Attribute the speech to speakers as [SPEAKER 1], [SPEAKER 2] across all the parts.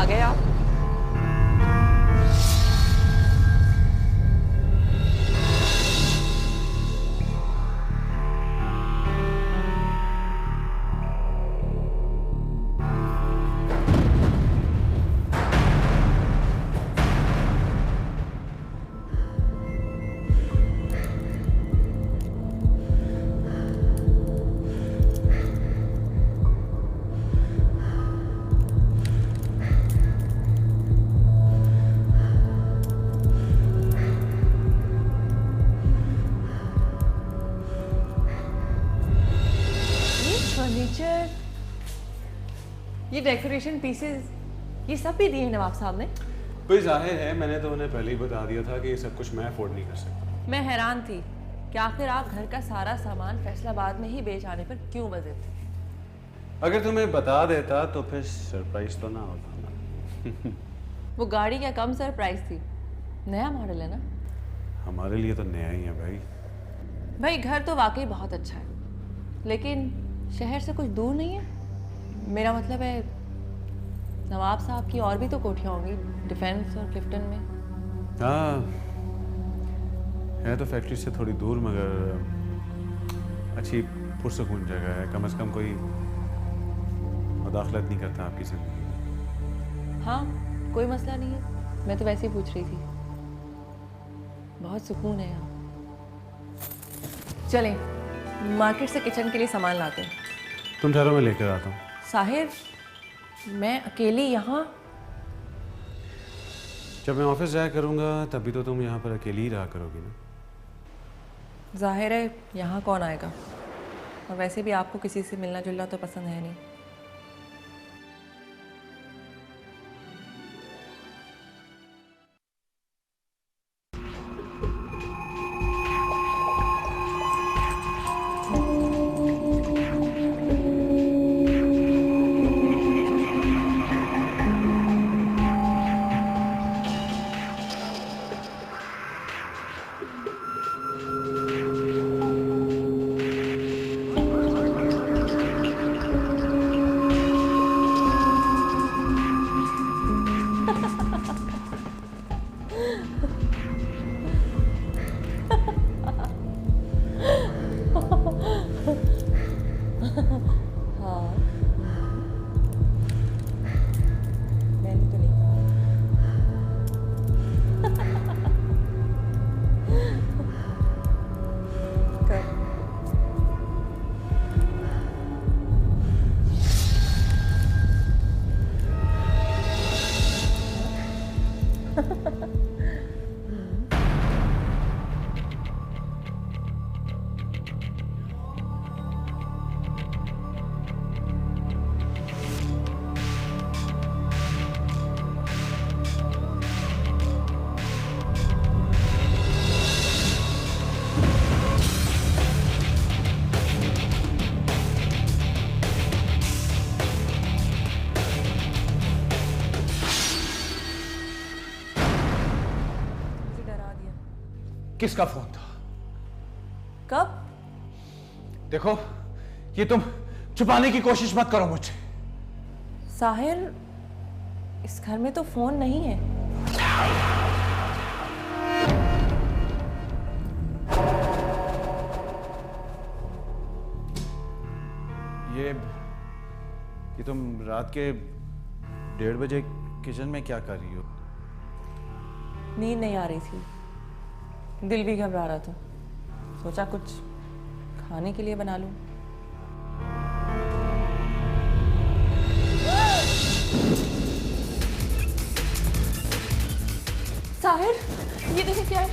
[SPEAKER 1] गए आप? फर्नीचर, ये डेकोरेशन पीसेस, ये सब भी दिए नवाब साहब ने?
[SPEAKER 2] भाई जाहिर है, मैंने तो उन्हें पहले ही बता दिया था कि ये सब कुछ मैं अफोर्ड नहीं कर सकता।
[SPEAKER 1] मैं हैरान थी कि आखिर आप घर का सारा सामान फैसलाबाद में ही बेच आने पर क्यों बजे थे।
[SPEAKER 2] अगर तुम्हें बता देता तो फिर सरप्राइज तो ना होता ना।
[SPEAKER 1] वो गाड़ी क्या कम सरप्राइज थी, नया मॉडल है ना?
[SPEAKER 2] हमारे लिए तो नया ही है भाई।
[SPEAKER 1] भाई घर तो वाकई बहुत अच्छा है, लेकिन शहर से कुछ दूर नहीं है। मेरा मतलब है नवाब साहब की और भी तो कोठियाँ होंगी डिफेंस और क्लिफ्टन में।
[SPEAKER 2] हाँ है तो फैक्ट्री से थोड़ी दूर, मगर अच्छी पुरसकून जगह है। कम से कम कोई मुदाखलत नहीं करता आपकी जिंदगी में।
[SPEAKER 1] हाँ कोई मसला नहीं है, मैं तो वैसे ही पूछ रही थी। बहुत सुकून है यहाँ। चलें मार्केट से किचन के लिए सामान लाते हैं।
[SPEAKER 2] तुम ठहरो, मैं लेकर आता हूँ।
[SPEAKER 1] साहिर, मैं अकेली यहाँ?
[SPEAKER 2] जब मैं ऑफिस जाया करूँगा तभी तो तुम यहाँ पर अकेली ही रहा करोगी ना।
[SPEAKER 1] जाहिर है यहाँ कौन आएगा, और वैसे भी आपको किसी से मिलना जुलना तो पसंद है नहीं।
[SPEAKER 3] किसका फोन था?
[SPEAKER 1] कब?
[SPEAKER 3] देखो, ये तुम छुपाने की कोशिश मत करो मुझसे।
[SPEAKER 1] साहिर, इस घर में तो फोन नहीं है।
[SPEAKER 3] ये तुम रात के 1:30 बजे किचन में क्या कर रही हो?
[SPEAKER 1] नींद नहीं आ रही थी, दिल भी घबरा रहा था, सोचा कुछ खाने के लिए बना लूं। साहिर, ये देखिए क्या है।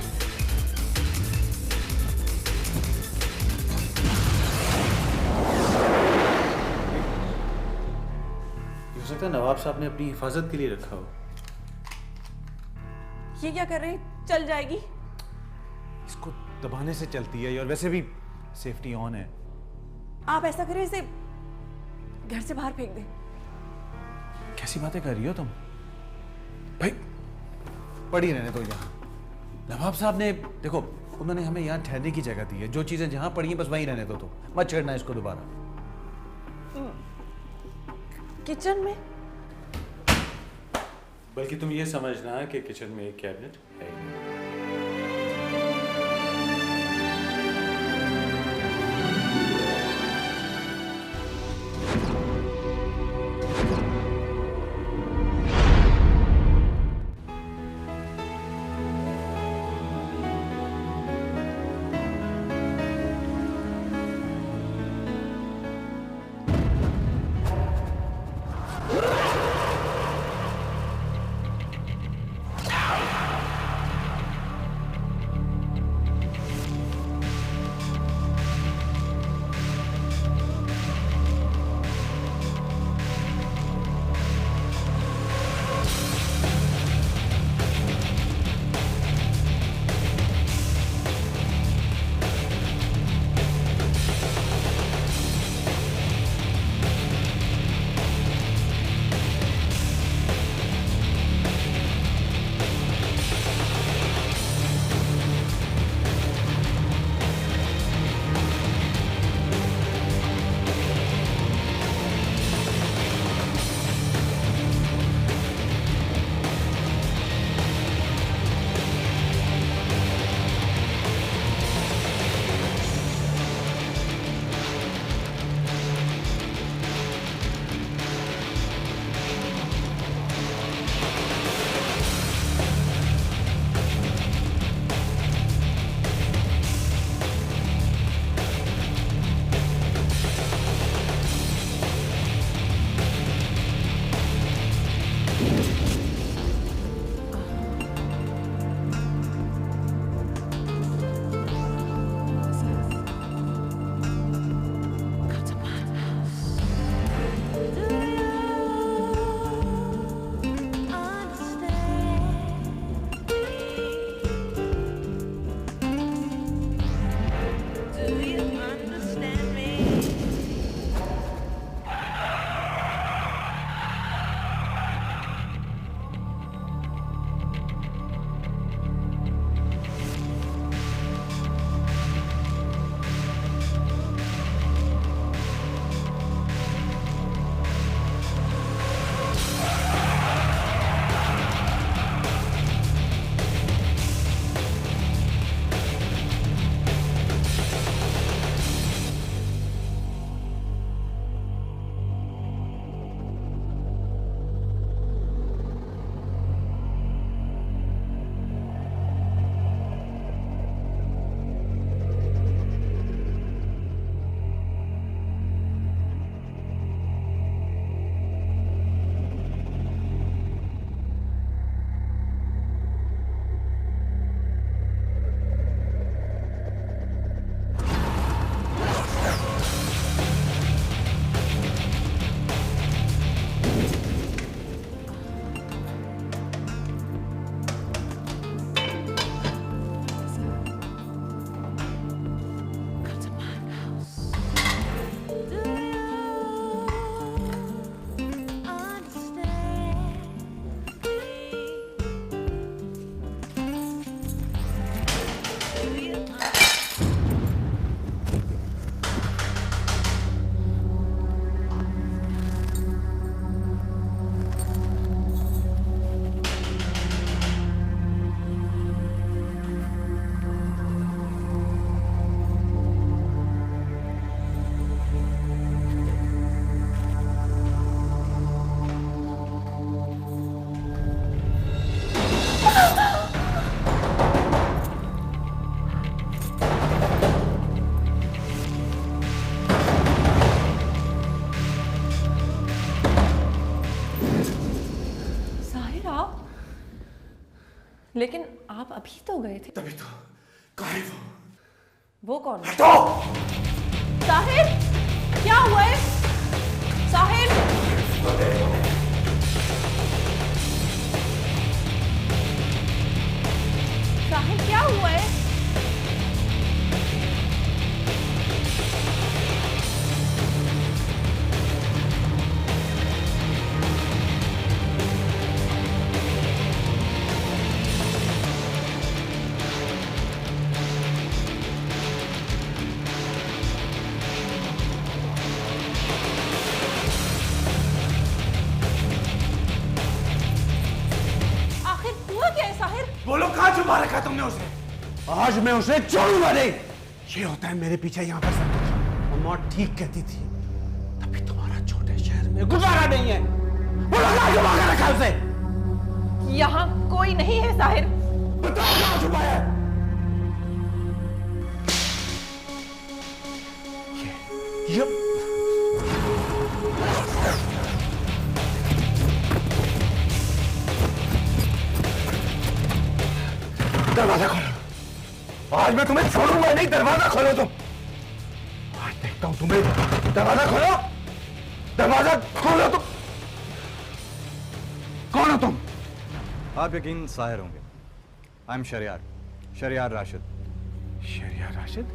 [SPEAKER 2] हो सकता है नवाब साहब ने अपनी हिफाजत के लिए रखा हो।
[SPEAKER 1] ये क्या कर रहे हैं? चल जाएगी।
[SPEAKER 3] इसको दबाने से चलती है, और वैसे भी सेफ्टी ऑन है।
[SPEAKER 1] आप ऐसा करें, इसे घर से बाहर फेंक दें।
[SPEAKER 3] कैसी बातें कर रही हो तुम? भाई पड़ी रहने दो यहाँ। नवाब साहब ने, देखो, उन्होंने हमें यहाँ ठहरने की जगह दी है। जो चीजें जहाँ पड़ी हैं बस वहीं रहने दो। तुम मत छेड़ना इसको दोबारा।
[SPEAKER 1] किचन में
[SPEAKER 2] बल्कि तुम ये समझना कि किचन में एक कैबिनेट है ही नहीं।
[SPEAKER 1] लेकिन आप अभी तो गए थे।
[SPEAKER 3] तभी तो गायब हो।
[SPEAKER 1] वो कौन है?
[SPEAKER 3] हटो!
[SPEAKER 1] साहिल, क्या हुआ है? साहिल, साहिल क्या हुआ है?
[SPEAKER 3] देखा तुमने उसे? आज मैं उसे छोड़ूंगा नहीं। ये होता है मेरे पीछे यहाँ पर सब कुछ। और मौत ठीक कहती थी, तभी तुम्हारा छोटे शहर में गुजारा नहीं है। रखा उसे।
[SPEAKER 1] यहाँ कोई नहीं है साहिर।
[SPEAKER 3] बताओ कहाँ छुपा है? ये दरवाजा खोलो। आज मैं तुम्हें छोड़ूंगा नहीं। दरवाजा खोलो तुम। आज देखता हूं तुम्हें। दरवाजा खोलो। दरवाजा खोलो तुम। कौन हो तुम?
[SPEAKER 4] आप यकीन साहिर होंगे। I am Shariyar Rashid.
[SPEAKER 3] शरियार राशिद?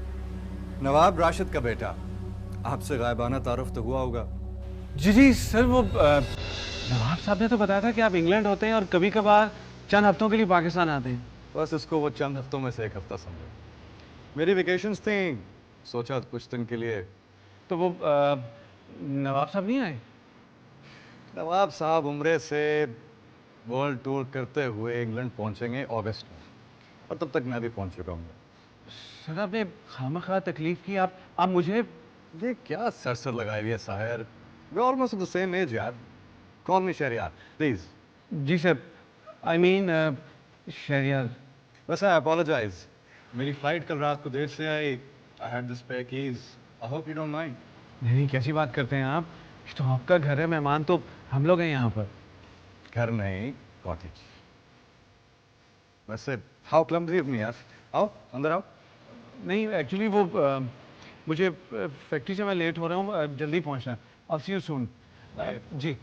[SPEAKER 4] नवाब राशिद का बेटा। आपसे गायबाना तारुफ तो हुआ होगा।
[SPEAKER 2] जी सर, वो नवाब साहब ने तो बताया था कि आप इंग्लैंड होते हैं और कभी कभार चंद हफ्तों के लिए पाकिस्तान आते हैं।
[SPEAKER 4] बस इसको वो चंद हफ्तों में से एक हफ्ता समझो। मेरी वेकेशंस थी, सोचा कुछ दिन के लिए।
[SPEAKER 2] तो वो नवाब साहब नहीं आए?
[SPEAKER 4] नवाब साहब उम्रे से वर्ल्ड टूर करते हुए इंग्लैंड पहुंचेंगे अगस्त में, और तब तक मैं भी पहुंच चुका हूँ।
[SPEAKER 2] सर आपने खामखा तकलीफ की। आप मुझे
[SPEAKER 4] ये क्या सरसर लगाई हुई है Sahir? We almost the same age यार। Call me Shariyar please.
[SPEAKER 2] जी सर, आई मीन शरियार।
[SPEAKER 4] वैसे आई अपोलोजाइज, मेरी फ्लाइट कल रात को देर से आई। I had the spare keys. I hope you don't mind.
[SPEAKER 2] नहीं, कैसी बात करते हैं आप? ये तो आपका घर है, मेहमान तो हम लोग हैं यहाँ पर।
[SPEAKER 4] घर नहीं, कॉटेज। वैसे हाउ क्लमजी ऑफ मी यार। आओ अंदर आओ।
[SPEAKER 2] नहीं एक्चुअली वो मुझे फैक्ट्री से मैं लेट हो रहा हूँ, जल्दी पहुँचना है। I'll see you soon। जी।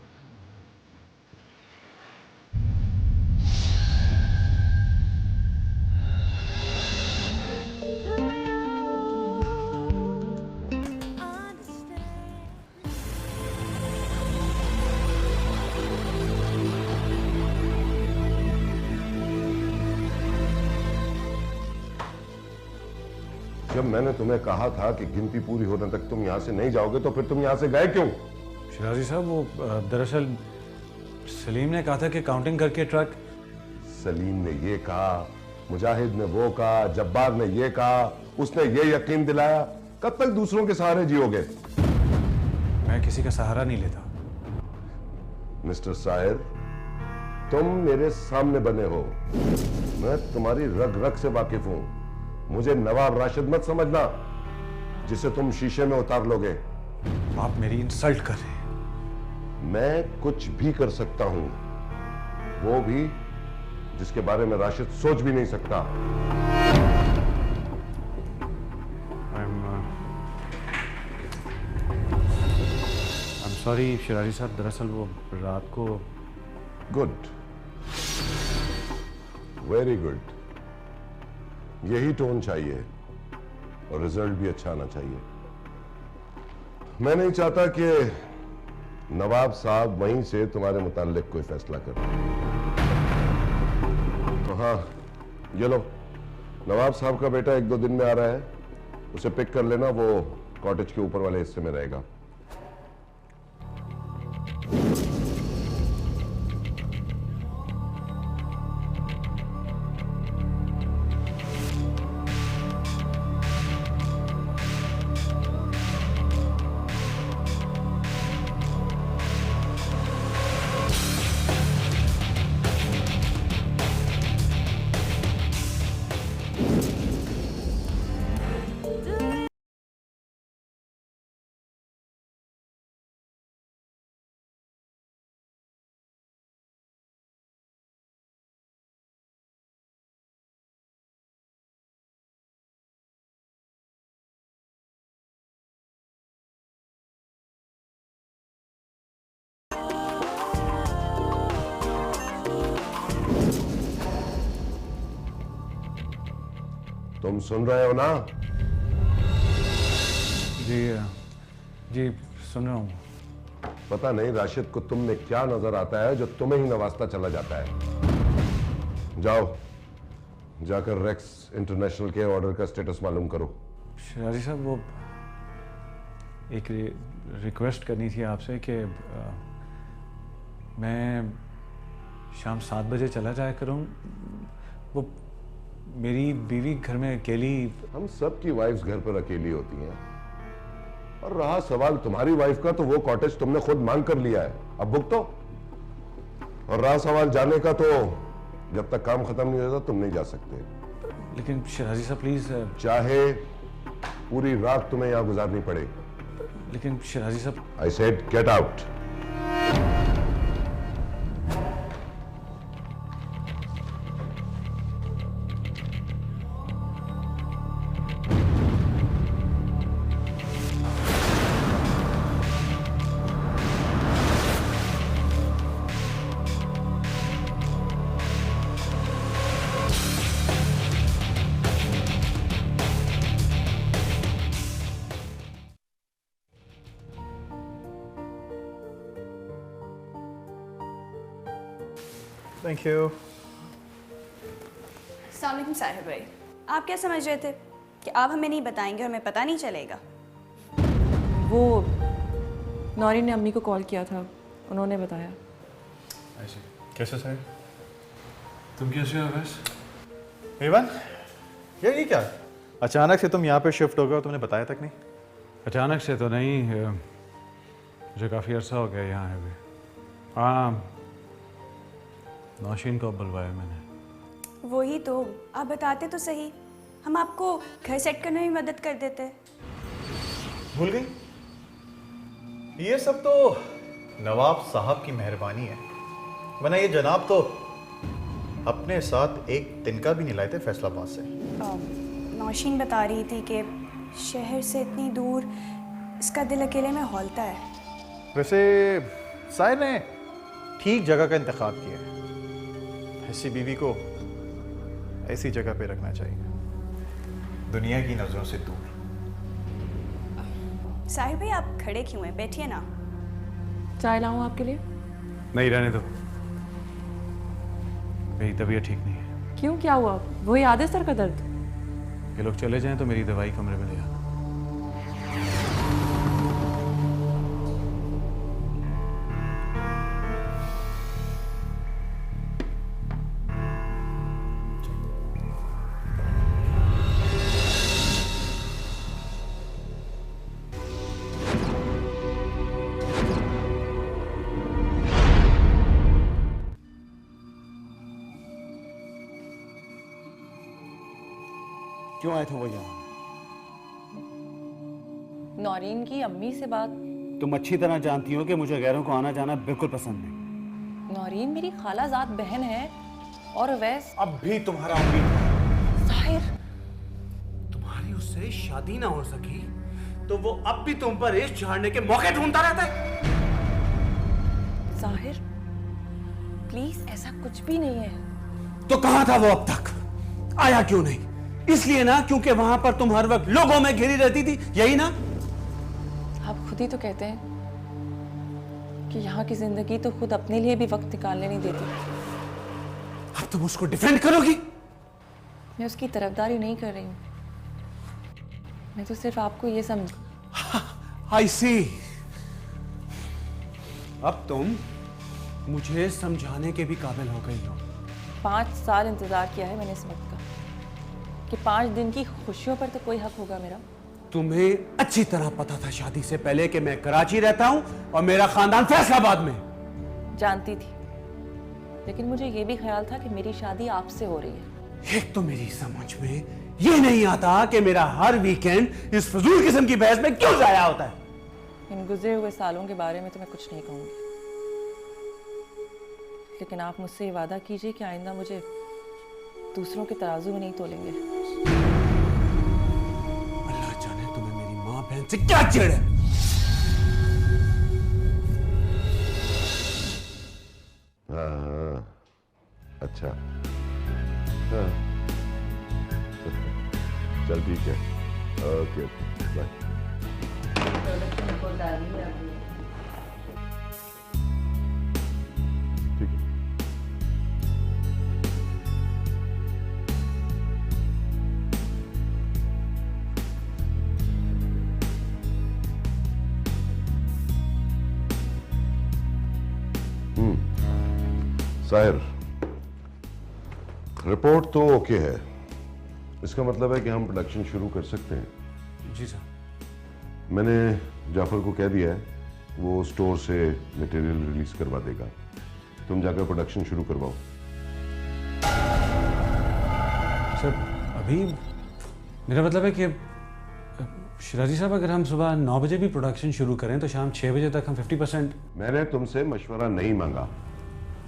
[SPEAKER 5] जब मैंने तुम्हें कहा था कि गिनती पूरी होने तक तुम यहाँ से नहीं जाओगे, तो फिर तुम यहाँ से गए क्यों?
[SPEAKER 2] शिराजी साहब, वो दरअसल सलीम ने कहा था कि काउंटिंग करके ट्रक।
[SPEAKER 5] सलीम ने ये कहा, मुजाहिद ने वो कहा, जब्बार ने ये कहा, उसने ये यकीन दिलाया। कब तक दूसरों के सहारे जियोगे?
[SPEAKER 2] मैं किसी का सहारा नहीं लेता।
[SPEAKER 5] मिस्टर साहिर, तुम मेरे सामने बने हो, मैं तुम्हारी रग रग से वाकिफ हूं। मुझे नवाब राशिद मत समझना जिसे तुम शीशे में उतार लोगे।
[SPEAKER 2] आप मेरी इंसल्ट कर रहे हैं।
[SPEAKER 5] मैं कुछ भी कर सकता हूं, वो भी जिसके बारे में राशिद सोच भी नहीं सकता।
[SPEAKER 2] I'm sorry शिराजी साहब, दरअसल वो रात को।
[SPEAKER 5] Good, very good. यही टोन चाहिए और रिजल्ट भी अच्छा आना चाहिए। मैं नहीं चाहता कि नवाब साहब वहीं से तुम्हारे मुताल्लिक कोई फैसला करें। तो हाँ, ये लो, नवाब साहब का बेटा 1-2 दिन में आ रहा है, उसे पिक कर लेना। वो कॉटेज के ऊपर वाले हिस्से में रहेगा। तुम सुन रहे हो ना?
[SPEAKER 2] जी सुन रहा हूँ।
[SPEAKER 5] पता नहीं राशिद को तुम में क्या नजर आता है जो तुम्हें ही नवाजता चला जाता है। जाओ, जाकर रेक्स इंटरनेशनल के ऑर्डर का स्टेटस मालूम करो।
[SPEAKER 2] शिराजी साहब, वो एक रिक्वेस्ट करनी थी आपसे कि मैं शाम 7 बजे चला जाया करूँ। वो मेरी बीवी घर में अकेली।
[SPEAKER 5] हम सब की वाइफ्स घर पर अकेली होती हैं। और रहा सवाल तुम्हारी वाइफ का, तो वो कॉटेज तुमने खुद मांग कर लिया है, अब भुगतो। और रहा सवाल जाने का, तो जब तक काम खत्म नहीं होता तुम नहीं जा सकते।
[SPEAKER 2] लेकिन शराजी साहब प्लीज।
[SPEAKER 5] चाहे पूरी रात तुम्हें यहां गुजारनी पड़े।
[SPEAKER 2] लेकिन शराजी साहब।
[SPEAKER 5] I said get out.
[SPEAKER 6] Thank you.
[SPEAKER 7] अस्सलाम वालेकुम साहिर भाई, आप क्या समझ रहे थे कि आप हमें नहीं बताएंगे और हमें पता नहीं चलेगा?
[SPEAKER 1] वो नौरीन ने अम्मी को कॉल किया था, उन्होंने बताया।
[SPEAKER 2] ऐसे
[SPEAKER 6] कैसे सर?
[SPEAKER 2] तुम कैसे हो बस?
[SPEAKER 6] इवन ये क्या अचानक से तुम यहाँ पे शिफ्ट हो गए और तुमने बताया तक नहीं?
[SPEAKER 2] अचानक से तो नहीं, मुझे काफ़ी अरसा हो गया यहाँ है भी। हाँ, नौशीन को बुलवाया मैंने।
[SPEAKER 7] वही तो, आप बताते तो सही, हम आपको घर सेट करने में मदद कर देते।
[SPEAKER 6] भूल गई? ये सब तो नवाब साहब की मेहरबानी है, वरना ये जनाब तो अपने साथ एक तिनका भी नहीं लाए थे फैसलाबाद से।
[SPEAKER 7] नौशीन बता रही थी कि शहर से इतनी दूर इसका दिल अकेले में हौलता है।
[SPEAKER 6] वैसे साहिर ने ठीक जगह का इंतखाब किया है। ऐसी बीवी को ऐसी जगह पे रखना चाहिए, दुनिया की नजरों से दूर।
[SPEAKER 7] साहिर भाई आप खड़े क्यों हैं? बैठिए ना।
[SPEAKER 1] चाय लाऊं आपके लिए?
[SPEAKER 2] नहीं, रहने दो, मेरी तबीयत ठीक नहीं है।
[SPEAKER 1] क्यों, क्या हुआ? वही आधे सर का दर्द?
[SPEAKER 2] ये लोग चले जाएं तो मेरी दवाई कमरे में ले आना।
[SPEAKER 3] क्यों आए थे वो यहाँ?
[SPEAKER 1] नौरीन की अम्मी से बात।
[SPEAKER 3] तुम अच्छी तरह जानती हो कि मुझे गैरों को आना जाना बिल्कुल पसंद नहीं।
[SPEAKER 1] नौरीन मेरी खालाजाद बहन है, और वैस
[SPEAKER 3] अब भी तुम्हारा उम्मीद
[SPEAKER 1] साहिर,
[SPEAKER 3] तुम्हारी उससे शादी ना हो सकी तो वो अब भी तुम पर इश्क झाड़ने के मौके ढूंढता रहता है।
[SPEAKER 1] साहिर प्लीज, ऐसा कुछ भी नहीं है।
[SPEAKER 3] तो कहां था वो अब तक? आया क्यों नहीं? इसलिए ना क्योंकि वहां पर तुम हर वक्त लोगों में घिरी रहती थी, यही ना?
[SPEAKER 1] आप खुद ही तो कहते हैं कि यहाँ की जिंदगी तो खुद अपने लिए भी वक्त निकालने नहीं देती।
[SPEAKER 3] अब तुम उसको डिफेंड करोगी?
[SPEAKER 1] मैं उसकी तरफदारी नहीं कर रही हूँ, मैं तो सिर्फ आपको ये समझ।
[SPEAKER 3] आई सी। अब तुम मुझे समझाने के भी काबिल हो गई हो।
[SPEAKER 1] 5 साल इंतजार किया है मैंने इस वक्त का, कि 5 दिन की खुशियों पर तो कोई हक होगा मेरा।
[SPEAKER 3] तुम्हें अच्छी तरह पता था शादी से पहले कि मैं कराची रहता हूं और मेरा खानदान फैसलाबाद में।
[SPEAKER 1] जानती थी, लेकिन मुझे ये भी ख्याल था कि मेरी शादी आपसे हो रही है।
[SPEAKER 3] एक तो मेरी समझ में ये नहीं आता कि मेरा हर वीकेंड इस फजूल किस्म की बहस में क्यों जाया होता है।
[SPEAKER 1] इन गुजरे हुए सालों के बारे में तो मैं कुछ नहीं कहूंगी, लेकिन आप मुझसे ये वादा कीजिए कि आइंदा मुझे दूसरों के तराजू में नहीं तोलेंगे।
[SPEAKER 3] अल्लाह जाने तुम्हें मेरी माँ बहन से क्या चिढ़ है।
[SPEAKER 5] हाँ, अच्छा, हाँ, चल ठीक है, ओके ओके बाय। ठीक है। साहिर, रिपोर्ट तो ओके है, इसका मतलब है कि हम प्रोडक्शन शुरू कर सकते हैं।
[SPEAKER 2] जी सर।
[SPEAKER 5] मैंने जाफर को कह दिया है, वो स्टोर से मटेरियल रिलीज करवा देगा। तुम जाकर प्रोडक्शन शुरू करवाओ।
[SPEAKER 2] सर अभी मेरा मतलब है कि शिराजी साहब, अगर हम सुबह 9 बजे भी प्रोडक्शन शुरू करें तो शाम 6 बजे तक हम 50%।
[SPEAKER 5] मैंने तुमसे मशवरा नहीं मांगा,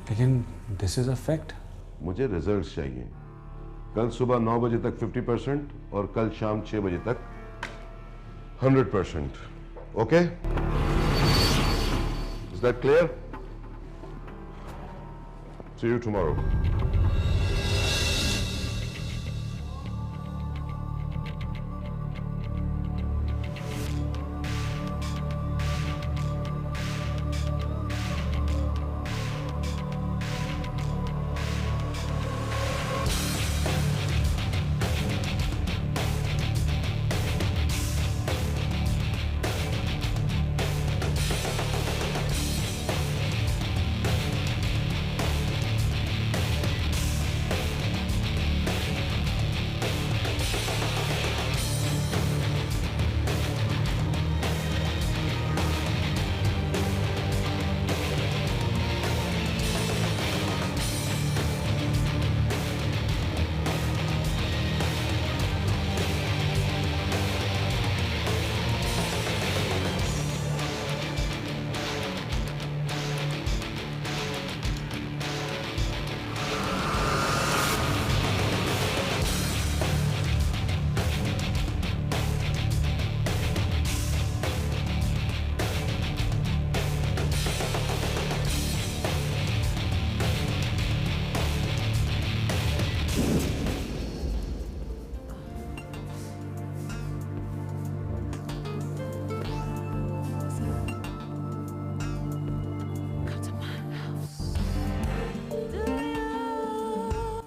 [SPEAKER 2] लेकिन दिस इज अ फैक्ट।
[SPEAKER 5] मुझे रिजल्ट्स चाहिए। कल सुबह 9 बजे तक 50% और कल शाम 6 बजे तक 100%। Okay? Is that clear? See you tomorrow.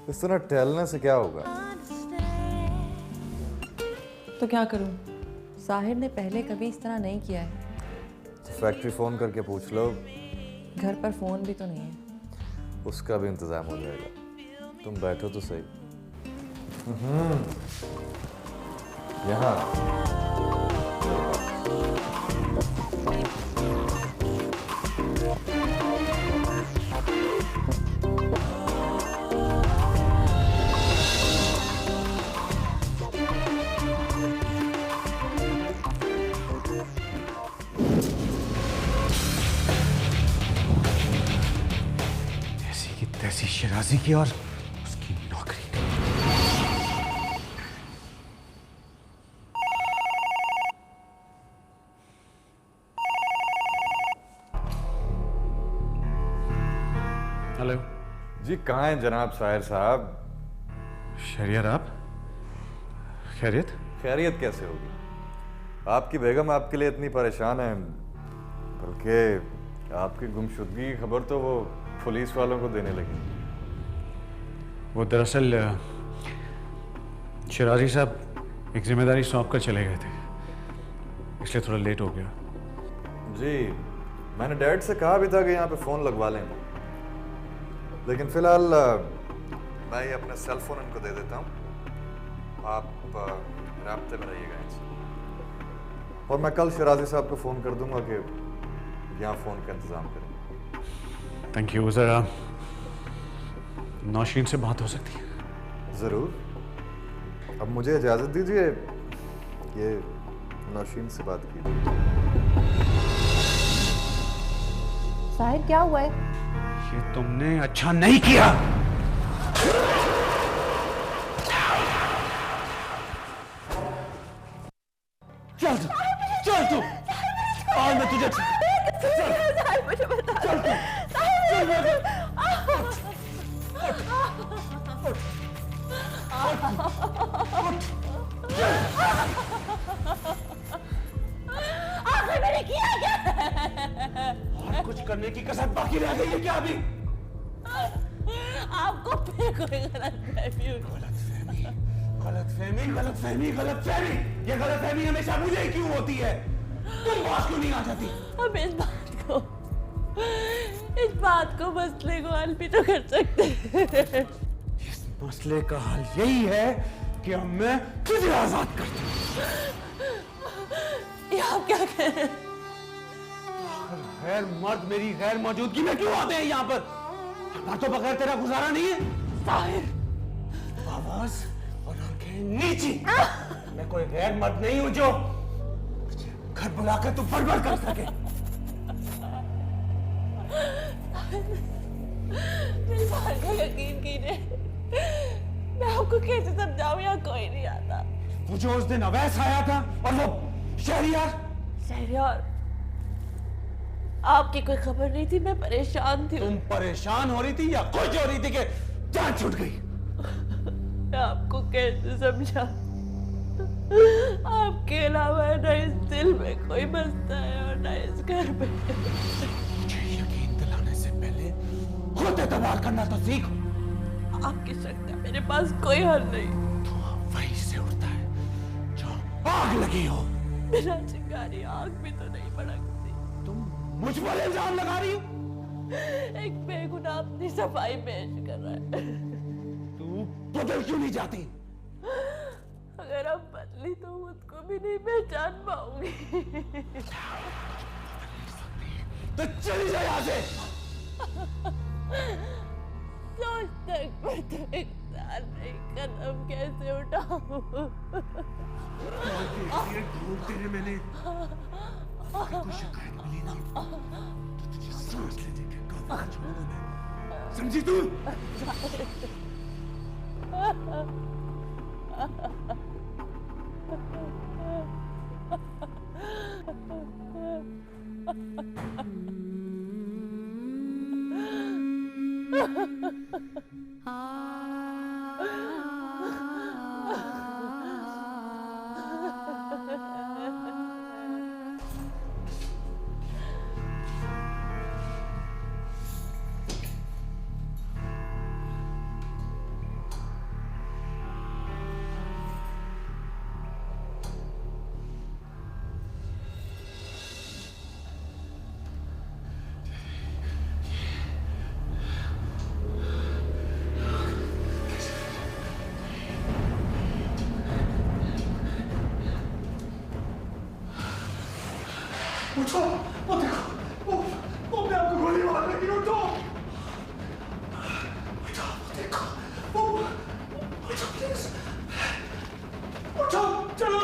[SPEAKER 4] इस तरह टहलने से क्या होगा?
[SPEAKER 1] तो क्या करूं? साहिर ने पहले कभी इस तरह नहीं किया है।
[SPEAKER 4] फैक्ट्री फोन करके पूछ लो।
[SPEAKER 1] घर पर फोन भी तो नहीं है।
[SPEAKER 4] उसका भी इंतजाम हो जाएगा। तुम बैठो तो सही। यहाँ
[SPEAKER 2] तैसी शिराजी की और उसकी नौकरी की। हेलो
[SPEAKER 4] जी, कहाँ हैं जनाब साहिर साहब?
[SPEAKER 2] शहरियार, आप खैरियत?
[SPEAKER 4] खैरियत कैसे होगी? आपकी बेगम आपके लिए इतनी परेशान है, बल्कि आपकी गुमशुदगी की खबर तो वो पुलिस वालों को देने लगी।
[SPEAKER 2] वो दरअसल शिराजी साहब एक जिम्मेदारी सौंप कर चले गए थे, इसलिए थोड़ा लेट हो गया।
[SPEAKER 4] जी, मैंने डैड से कहा भी था कि यहाँ पे फ़ोन लगवा लें, लेकिन फ़िलहाल मैं ये अपना सेल फ़ोन इनको दे देता हूँ। आप राब्ते में रहिएगा इनसे, और मैं कल शिराजी साहब को फ़ोन कर दूंगा कि यहाँ फ़ोन का इंतज़ाम करें।
[SPEAKER 2] Thank you. ज़रा नौशीन से बात हो सकती है?
[SPEAKER 4] ज़रूर। अब मुझे इजाज़त दीजिए, ये नौशीन से बात कीजिए।
[SPEAKER 1] साहिर, क्या हुआ है?
[SPEAKER 2] ये तुमने अच्छा नहीं किया। चल तू, चल तू, और मैं तुझे
[SPEAKER 1] मुझे बता।
[SPEAKER 2] चल तू,
[SPEAKER 1] आखिर मैंने किया क्या?
[SPEAKER 2] और कुछ करने की कसर बाकी रह गई है क्या अभी?
[SPEAKER 1] आपको फिर कोई गलतफहमी हुई।
[SPEAKER 2] गलतफहमी। ये गलतफहमी हमेशा मुझे ही क्यों होती है? तुम पास क्यों नहीं आ जाती?
[SPEAKER 1] हम इस बात को मसले को हल भी तो कर सकते हैं।
[SPEAKER 2] इस मसले का हल यही है
[SPEAKER 3] क्या मैं तुझे आजाद कर दूं?
[SPEAKER 1] ये आप क्या कह रहे हैं?
[SPEAKER 3] गैर मर्द मेरी गैर मौजूदगी में क्यों आते हैं यहाँ पर? हमारा तो बगैर तेरा गुजारा नहीं है।
[SPEAKER 1] साहिर,
[SPEAKER 3] आवाज और आंखें नीची। मैं कोई गैर मर्द नहीं हूं जो घर बुलाकर तू बड़बड़ कर सके।
[SPEAKER 1] मेरी बात का यकीन कीजिए, मैं आपको कैसे समझाऊं, यहाँ कोई नहीं आता।
[SPEAKER 3] वो जो उस दिन अवैस आया था और वो शहरियार,
[SPEAKER 1] शहरियार, आपकी कोई खबर नहीं थी, मैं परेशान थी।
[SPEAKER 3] तुम परेशान हो रही थी या खुश हो रही थी कि जान छूट गई?
[SPEAKER 1] मैं आपको कैसे समझा? आपके अलावा न इस दिल में कोई बसता है और न इस घर में।
[SPEAKER 3] मुझे यकीन दिलाने से पहले खुद एतबार करना तो सीखो।
[SPEAKER 1] आपकी शक का मेरे पास कोई हल नहीं।
[SPEAKER 3] तू वहीं से उड़ता है जो आग लगी हो।
[SPEAKER 1] बिना चिंगारी आग भी तो नहीं भड़कती।
[SPEAKER 3] तुम मुझ पर इल्जाम लगा रही हो?
[SPEAKER 1] एक बेगुनाह अपनी सफाई पेश कर रहा है।
[SPEAKER 3] तू बदल क्यों नहीं जाती?
[SPEAKER 1] अगर आप बदली तो मुझको भी नहीं पहचान पाऊंगी।
[SPEAKER 3] तो चली जा यहाँ से।
[SPEAKER 1] सोच तक पर तो एक साल नहीं, कदम कैसे उठाऊं?
[SPEAKER 3] ढूंढते हैं मैंने कोई शिकायत मिली ना तो तुझे सांस लेने के काबिल छोड़ूंगा मैं। समझी तू? उठो, वो देखो, वो अपने आप को गोली मार रही है। उठो, उठो, वो देखो, वो उठो प्लीज, उठो, चलो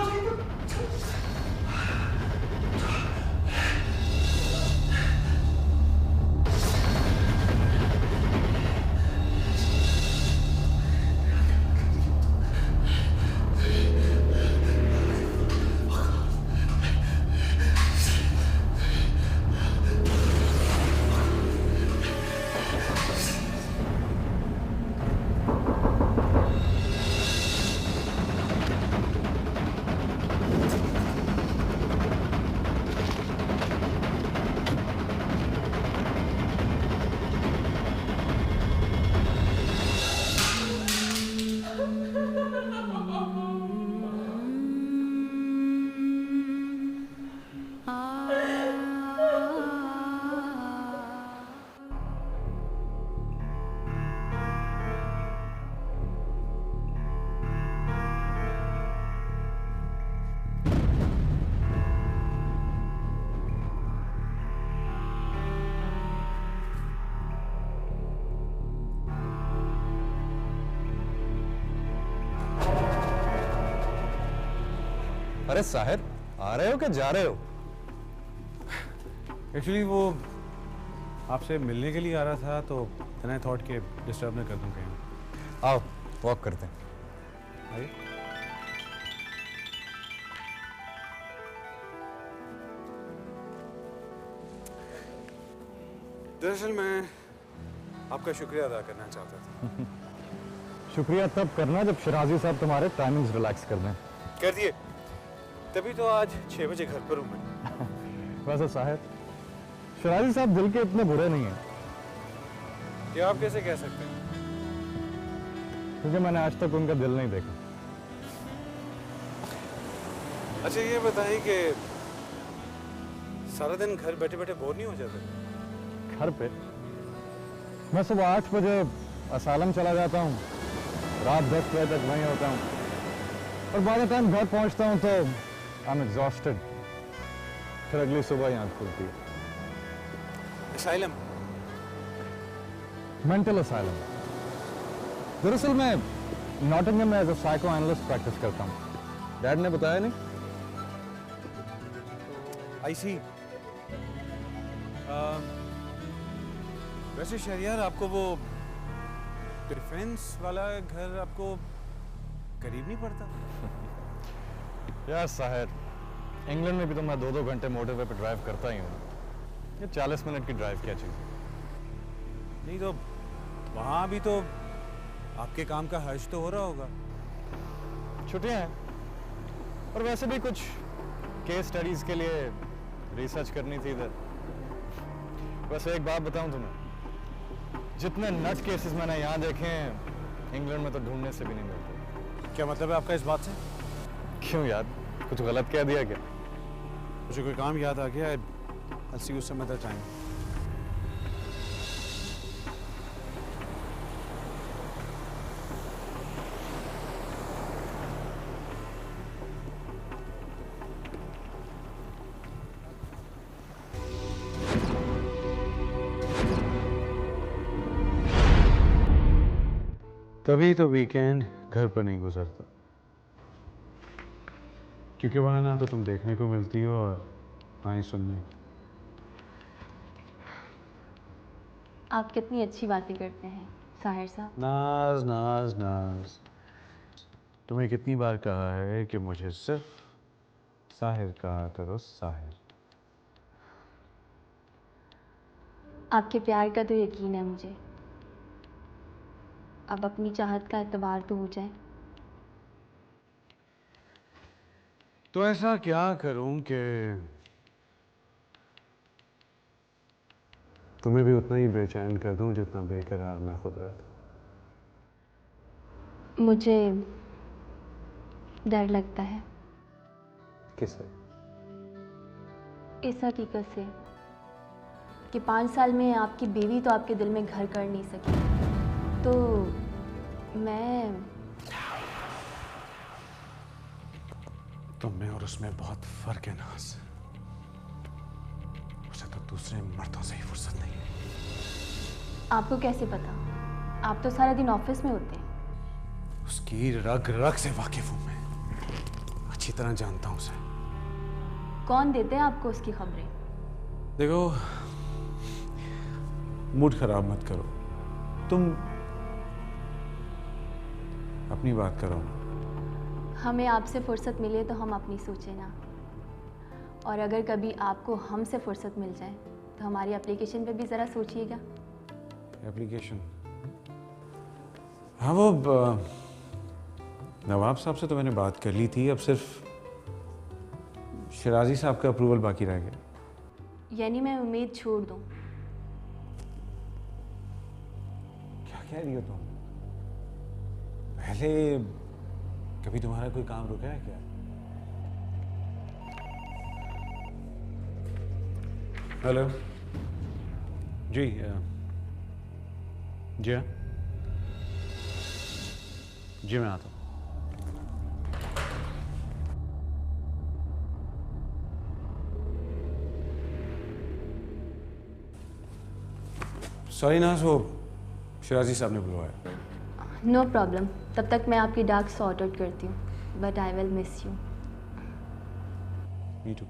[SPEAKER 4] अरे साहिर, आ रहे हो कि जा रहे हो?
[SPEAKER 2] एक्चुअली वो आपसे मिलने के लिए आ रहा था तो आई थॉट कि डिस्टर्ब न कर दूं कहीं।
[SPEAKER 4] आओ वॉक करते हैं।
[SPEAKER 2] आइए। दरअसल मैं आपका शुक्रिया अदा करना चाहता था।
[SPEAKER 6] शुक्रिया तब करना जब शराजी साहब तुम्हारे टाइमिंग्स रिलैक्स कर दें।
[SPEAKER 2] कर दिए, तभी तो आज 6 बजे घर पर हूँ मैं।
[SPEAKER 6] वैसे साहिब, शराजी साहब दिल के इतने बुरे नहीं हैं।
[SPEAKER 2] ये आप कैसे कह सकते हैं?
[SPEAKER 6] क्योंकि मैंने आज तक उनका दिल नहीं देखा।
[SPEAKER 2] अच्छा ये बताएं कि सारा दिन घर बैठे बैठे बोर नहीं हो जाते?
[SPEAKER 6] घर पे मैं सुबह 8 बजे असालम चला जाता हूँ, रात 10 बजे तक वहीं होता हूँ,
[SPEAKER 8] और बाय द टाइम घर पहुंचता हूं तो आई एम एग्जॉस्टेड। फिर अगली सुबह ही आंख खुलती है।
[SPEAKER 3] असाइलम।
[SPEAKER 8] Mental asylum. दरअसल मैं नॉटिंघम में as a psychoanalyst practice करता हूँ। डैड ने बताया नहीं?
[SPEAKER 3] आई सी। वैसे शहरियार, आपको वो डिफेंस वाला घर आपको करीब नहीं पड़ता?
[SPEAKER 8] यार साहिर, इंग्लैंड में भी तो मैं 2-2 घंटे मोटरवे पे ड्राइव करता ही हूँ। ये 40 मिनट की ड्राइव क्या चीज़?
[SPEAKER 3] नहीं तो वहाँ भी तो आपके काम का हर्ज तो हो रहा होगा।
[SPEAKER 8] छुट्टियाँ हैं और वैसे भी कुछ केस स्टडीज के लिए रिसर्च करनी थी इधर। वैसे एक बात बताऊं तुम्हें, जितने नट केसेस मैंने यहाँ देखे हैं इंग्लैंड में तो ढूंढने से भी नहीं मिलते।
[SPEAKER 3] क्या मतलब है आपका इस बात से?
[SPEAKER 8] क्यों यार, कुछ गलत कह दिया क्या?
[SPEAKER 3] मुझे कोई काम याद आ गया। I'll see you some other time.
[SPEAKER 2] तभी तो वीकेंड घर पर नहीं गुजरता, क्योंकि वहाँ ना तो तुम देखने को मिलती हो और ना ही सुनने।
[SPEAKER 9] आप कितनी अच्छी बातें करते हैं साहिर साहब।
[SPEAKER 2] नाज नाज नाज, तुम्हें कितनी बार कहा है कि मुझे सिर्फ साहिर कहा करो, साहिर।
[SPEAKER 9] आपके प्यार का तो यकीन है मुझे। अब अपनी चाहत का एतबार तो हो जाए।
[SPEAKER 2] तो ऐसा क्या करूं कि तुम्हें भी उतना ही बेचैन कर दूं जितना बेकरार मैं खुद रहता।
[SPEAKER 9] मुझे डर लगता है
[SPEAKER 2] किससे?
[SPEAKER 9] इस हकीकत से कि 5 साल में आपकी बीवी तो आपके दिल में घर कर नहीं सकी, तो मैं
[SPEAKER 2] तुम में और उसमें बहुत फर्क है नाज। उसे तो दूसरे मर्दों से ही फुर्सत नहीं है।
[SPEAKER 9] आपको कैसे पता? आप तो सारा दिन ऑफिस में होते हैं।
[SPEAKER 2] उसकी रग रग से वाकिफ हूं मैं, अच्छी तरह जानता हूं उसे।
[SPEAKER 9] कौन देते हैं आपको उसकी खबरें?
[SPEAKER 2] देखो, मूड खराब मत करो, तुम अपनी बात करो।
[SPEAKER 9] हमें आपसे फुर्सत मिले तो हम अपनी सोचें ना, और अगर कभी आपको हमसे फुर्सत मिल जाए तो हमारी एप्लीकेशन पे भी ज़रा सोचिएगा।
[SPEAKER 2] एप्लीकेशन? हाँ, वो नवाब साहब से तो मैंने बात कर ली थी, अब सिर्फ शिराजी साहब का अप्रूवल बाकी रह गया।
[SPEAKER 9] यानी मैं उम्मीद छोड़ दूं?
[SPEAKER 2] क्या कह रही हो तुम? पहले कभी तुम्हारा कोई काम रुका है क्या? हेलो जी, जी हाँ जी, मैं आता हूँ। सॉरी नाज, वो शिराजी साहब ने बुलवाया।
[SPEAKER 9] नो प्रॉब्लम, तब तक मैं आपकी डाक सॉर्ट आउट करती हूँ, but I will miss you.
[SPEAKER 2] Me too.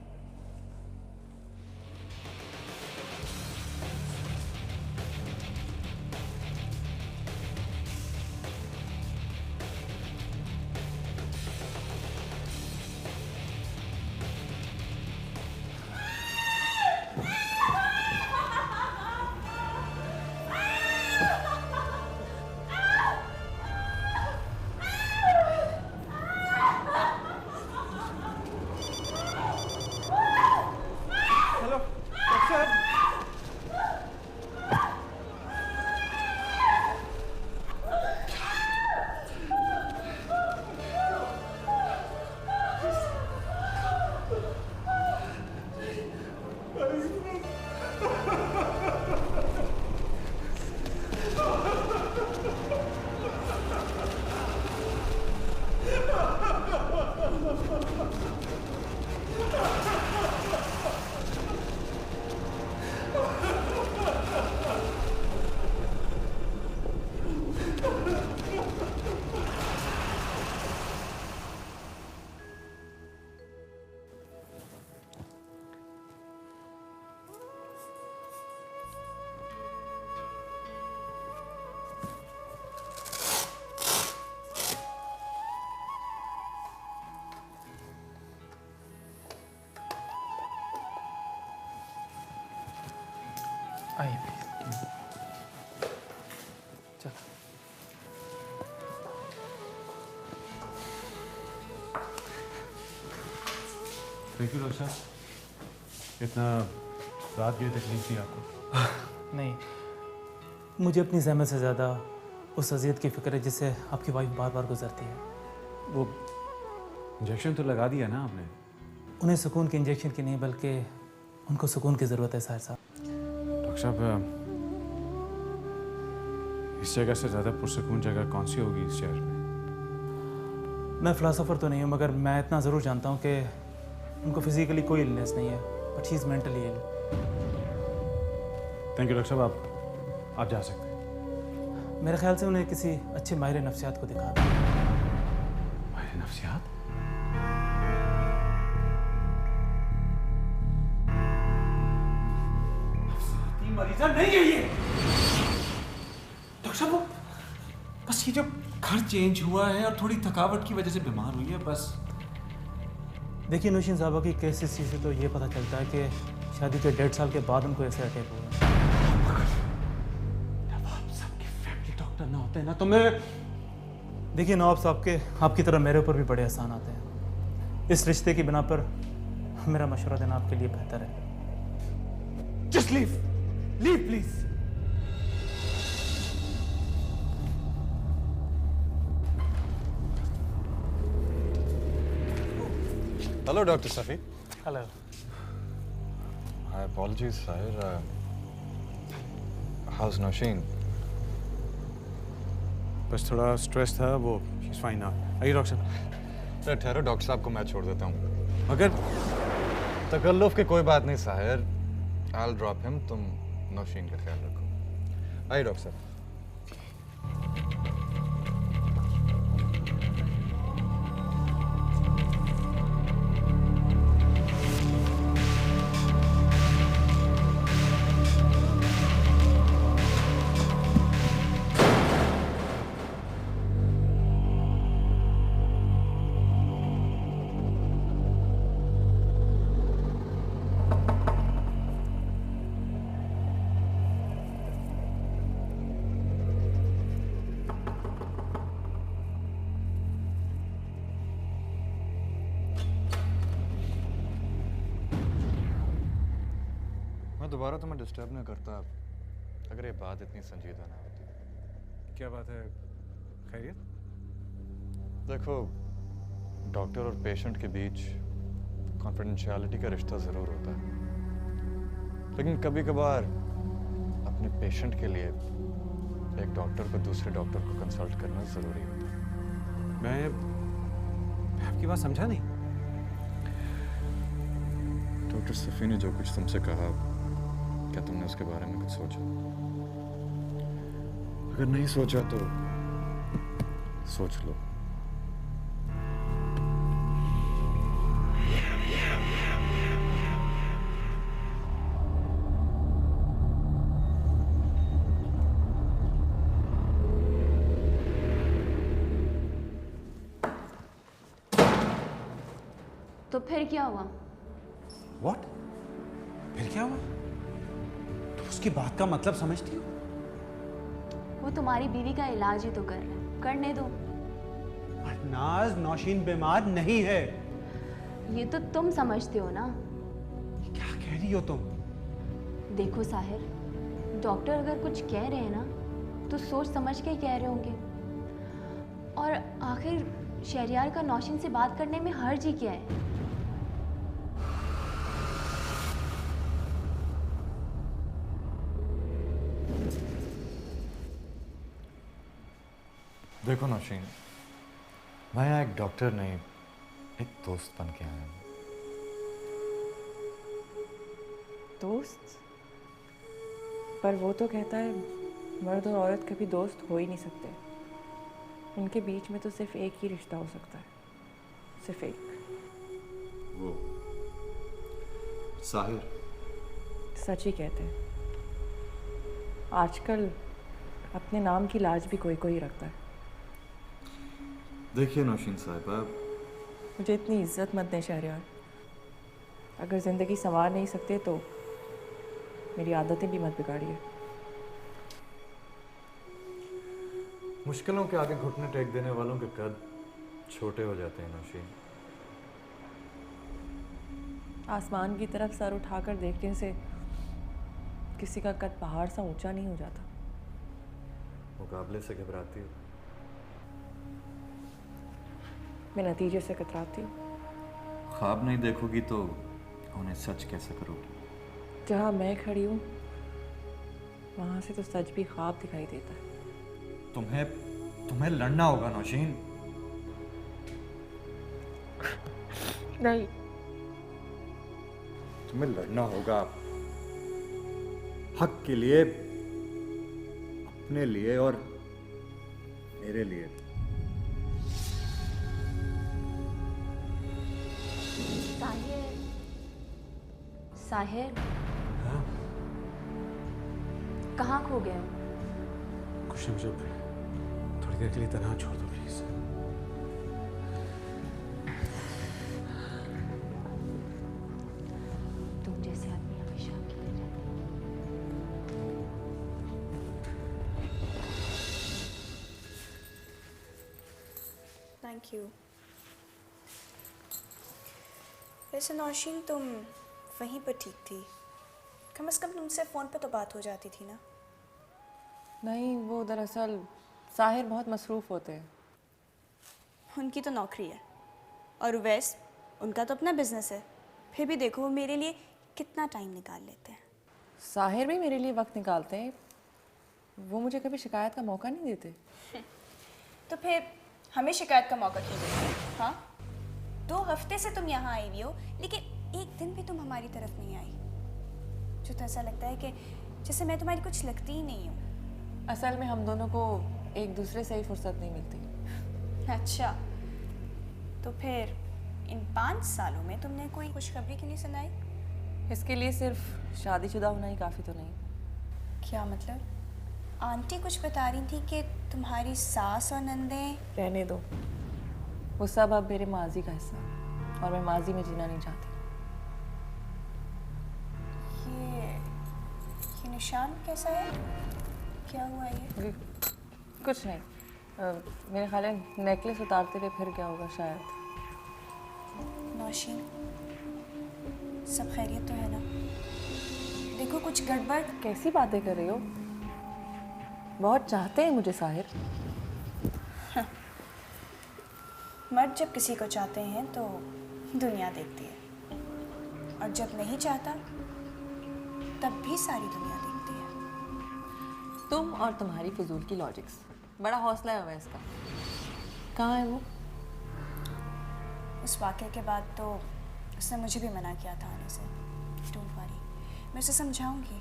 [SPEAKER 10] आइए प्लीज। चलो।
[SPEAKER 2] थैंक यू डॉक्टर साहब, इतना रात की तकलीफ थी आपको?
[SPEAKER 10] नहीं, मुझे अपनी जहमत से ज़्यादा उस अजियत की फ़िक्र है जिससे आपकी वाइफ बार बार गुजरती है।
[SPEAKER 2] वो इंजेक्शन तो लगा दिया ना आपने?
[SPEAKER 10] उन्हें सुकून के इंजेक्शन की नहीं बल्कि उनको सुकून की ज़रूरत है साहिर साहब।
[SPEAKER 2] डॉक्टर साहब, इस जगह से ज़्यादा पुरसकून जगह कौन सी होगी इस शहर में?
[SPEAKER 10] मैं फ़िलासफ़र तो नहीं हूँ, मगर मैं इतना ज़रूर जानता हूँ कि उनको फिज़िकली कोई इलनेस नहीं है, but she is mentally ill.
[SPEAKER 2] Thank you doctor साहब, आप जा सकते हैं।
[SPEAKER 10] मेरे ख्याल से उन्हें किसी अच्छे माहिर नफ्सियात को दिखा दें।
[SPEAKER 2] माहिर नफ्सियात?
[SPEAKER 3] मरीजा नहीं है ये डॉक्टर साहब। वो बस ये जो घर चेंज हुआ है और थोड़ी थकावट की वजह से बीमार हुई है बस।
[SPEAKER 10] देखिए नौशीन साहबा की केस हिस्ट्री से तो ये पता चलता है कि शादी के 1.5 साल के बाद उनको ऐसे अटैक हुआ।
[SPEAKER 3] नवाब साहब के फैमिली डॉक्टर ना होते ना तो मैं।
[SPEAKER 10] देखिए नवाब साहब के आपकी तरह मेरे ऊपर भी बड़े एहसान आते हैं। इस रिश्ते की बिना पर मेरा मशवरा देना आपके लिए बेहतर है।
[SPEAKER 3] Just leave please.
[SPEAKER 6] Hello doctor Safi.
[SPEAKER 10] Hello.
[SPEAKER 6] I apologies Sahir. How's Nausheen?
[SPEAKER 2] बस थोड़ा स्ट्रेस था, वो शी इज़ फाइन नाउ। आइए डॉक्टर साहब।
[SPEAKER 6] सर ठहरो, डॉक्टर साहब को मैं छोड़ देता हूँ।
[SPEAKER 2] मगर
[SPEAKER 6] तकल्लुफ़ की कोई बात नहीं Sahir, I will drop him, तुम नौशीन का ख्याल रखो। आइए डॉक्टर साहब। मैं दोबारा तुम्हें डिस्टर्ब नहीं करता अगर ये बात इतनी संजीदा ना होती।
[SPEAKER 2] क्या बात है, खैरियत?
[SPEAKER 6] देखो, डॉक्टर और पेशेंट के बीच कॉन्फिडेंशियलिटी का रिश्ता ज़रूर होता है, लेकिन कभी कभार अपने पेशेंट के लिए एक डॉक्टर को दूसरे डॉक्टर को कंसल्ट करना ज़रूरी होता है।
[SPEAKER 2] मैं आपकी बात समझा नहीं।
[SPEAKER 6] डॉक्टर सफ़ी ने जो कुछ तुमसे कहा, क्या तुमने उसके बारे में कुछ सोचा? अगर नहीं सोचा तो सोच लो।
[SPEAKER 9] तो फिर क्या हुआ?
[SPEAKER 3] व्हाट? फिर क्या हुआ? तो उसकी बात का मतलब समझती हो?
[SPEAKER 9] वो तुम्हारी बीवी का इलाज ही तो कर रहे हैं, करने दो।
[SPEAKER 3] नाज, नौशीन बीमार नहीं है।
[SPEAKER 9] ये तो तुम समझते हो ना।
[SPEAKER 3] क्या कह रही हो तुम?
[SPEAKER 9] देखो साहिर, डॉक्टर अगर कुछ कह रहे हैं ना तो सोच समझ के ही कह रहे होंगे। और आखिर शहरियार का नौशीन से बात करने में हर्ज ही क्या है?
[SPEAKER 6] देखो नौशीन, मैं यहाँ एक डॉक्टर नहीं, एक दोस्त बन के आया हूँ।
[SPEAKER 1] दोस्त? पर वो तो कहता है मर्द और औरत कभी दोस्त हो ही नहीं सकते। उनके बीच में तो सिर्फ एक ही रिश्ता हो सकता है, सिर्फ एक।
[SPEAKER 6] वो साहिर
[SPEAKER 1] सच ही कहते हैं। आजकल अपने नाम की लाज भी कोई कोई रखता है।
[SPEAKER 6] देखिए नौशीन साहिबा,
[SPEAKER 1] मुझे इतनी इज्जत मत दें शहरियार। अगर ज़िंदगी संवार नहीं सकते तो मेरी आदतें भी मत बिगाड़िए।
[SPEAKER 4] मुश्किलों के आगे घुटने टेक देने वालों के कद छोटे हो जाते हैं नौशीन।
[SPEAKER 1] आसमान की तरफ सर उठाकर देखने से किसी का कद पहाड़ सा ऊंचा नहीं हो जाता।
[SPEAKER 4] मुकाबले से घबराती हो?
[SPEAKER 1] मैं नतीजे से कतराती हूँ।
[SPEAKER 4] ख्वाब नहीं देखोगी तो उन्हें सच कैसे करोगी?
[SPEAKER 1] जहाँ मैं खड़ी हूँ वहाँ से तो सच भी ख्वाब दिखाई देता है।
[SPEAKER 4] तुम्हें लड़ना होगा नौशीन।
[SPEAKER 1] नहीं,
[SPEAKER 4] तुम्हें लड़ना होगा हक के लिए, अपने लिए और मेरे लिए।
[SPEAKER 9] साहिर, साहिर, कहाँ खो गए हो?
[SPEAKER 2] कुछ मुझे थोड़ी देर के लिए तनहा छोड़ दो प्लीज।
[SPEAKER 9] तुम जैसे आदमी हमेशा अकेले रहते हैं।
[SPEAKER 7] Thank you. वैसे नौशीन तुम वहीं पर ठीक थी, कम से कम तुमसे फ़ोन पे तो बात हो जाती थी ना।
[SPEAKER 1] नहीं, वो दरअसल साहिर बहुत मसरूफ़ होते हैं।
[SPEAKER 7] उनकी तो नौकरी है और उवैस उनका तो अपना बिजनेस है, फिर भी देखो वो मेरे लिए कितना टाइम निकाल लेते हैं।
[SPEAKER 1] साहिर भी मेरे लिए वक्त निकालते हैं, वो मुझे कभी शिकायत का मौका नहीं देते।
[SPEAKER 7] तो फिर हमें शिकायत का मौका क्यों देते? हाँ, 2 हफ्ते से तुम यहाँ आई हुई हो लेकिन एक दिन भी तुम हमारी तरफ नहीं आई, जो तो ऐसा लगता है कि जैसे मैं तुम्हारी कुछ लगती ही नहीं हूँ।
[SPEAKER 1] असल में हम दोनों को एक दूसरे से ही फुर्सत नहीं मिलती।
[SPEAKER 7] अच्छा, तो फिर इन 5 सालों में तुमने कोई खुशखबरी क्यों नहीं सुनाई?
[SPEAKER 1] इसके लिए सिर्फ शादीशुदा होना ही काफ़ी तो नहीं।
[SPEAKER 7] क्या मतलब? आंटी कुछ बता रही थी कि तुम्हारी सास और नंदें।
[SPEAKER 1] रहने दो, वो सब अब मेरे माजी का हिस्सा है और मैं माजी में जीना नहीं चाहती।
[SPEAKER 7] ये निशान कैसा है? क्या हुआ ये?
[SPEAKER 1] कुछ नहीं, मेरे ख्याल है नेकलेस उतारते हुए फिर क्या होगा शायद।
[SPEAKER 7] नौशीन, सब खैरियत तो है ना? देखो कुछ गड़बड़।
[SPEAKER 1] कैसी बातें कर रही हो? बहुत चाहते हैं मुझे साहिर।
[SPEAKER 7] मर्द जब किसी को चाहते हैं तो दुनिया देखती है, और जब नहीं चाहता तब भी सारी दुनिया देखती है।
[SPEAKER 1] तुम और तुम्हारी फजूल की लॉजिक्स, बड़ा हौसला है अवैस का। कहाँ है वो?
[SPEAKER 7] उस वाक़े के बाद तो उसने मुझे भी मना किया था आने से। डोंट वरी, मैं उसे समझाऊंगी।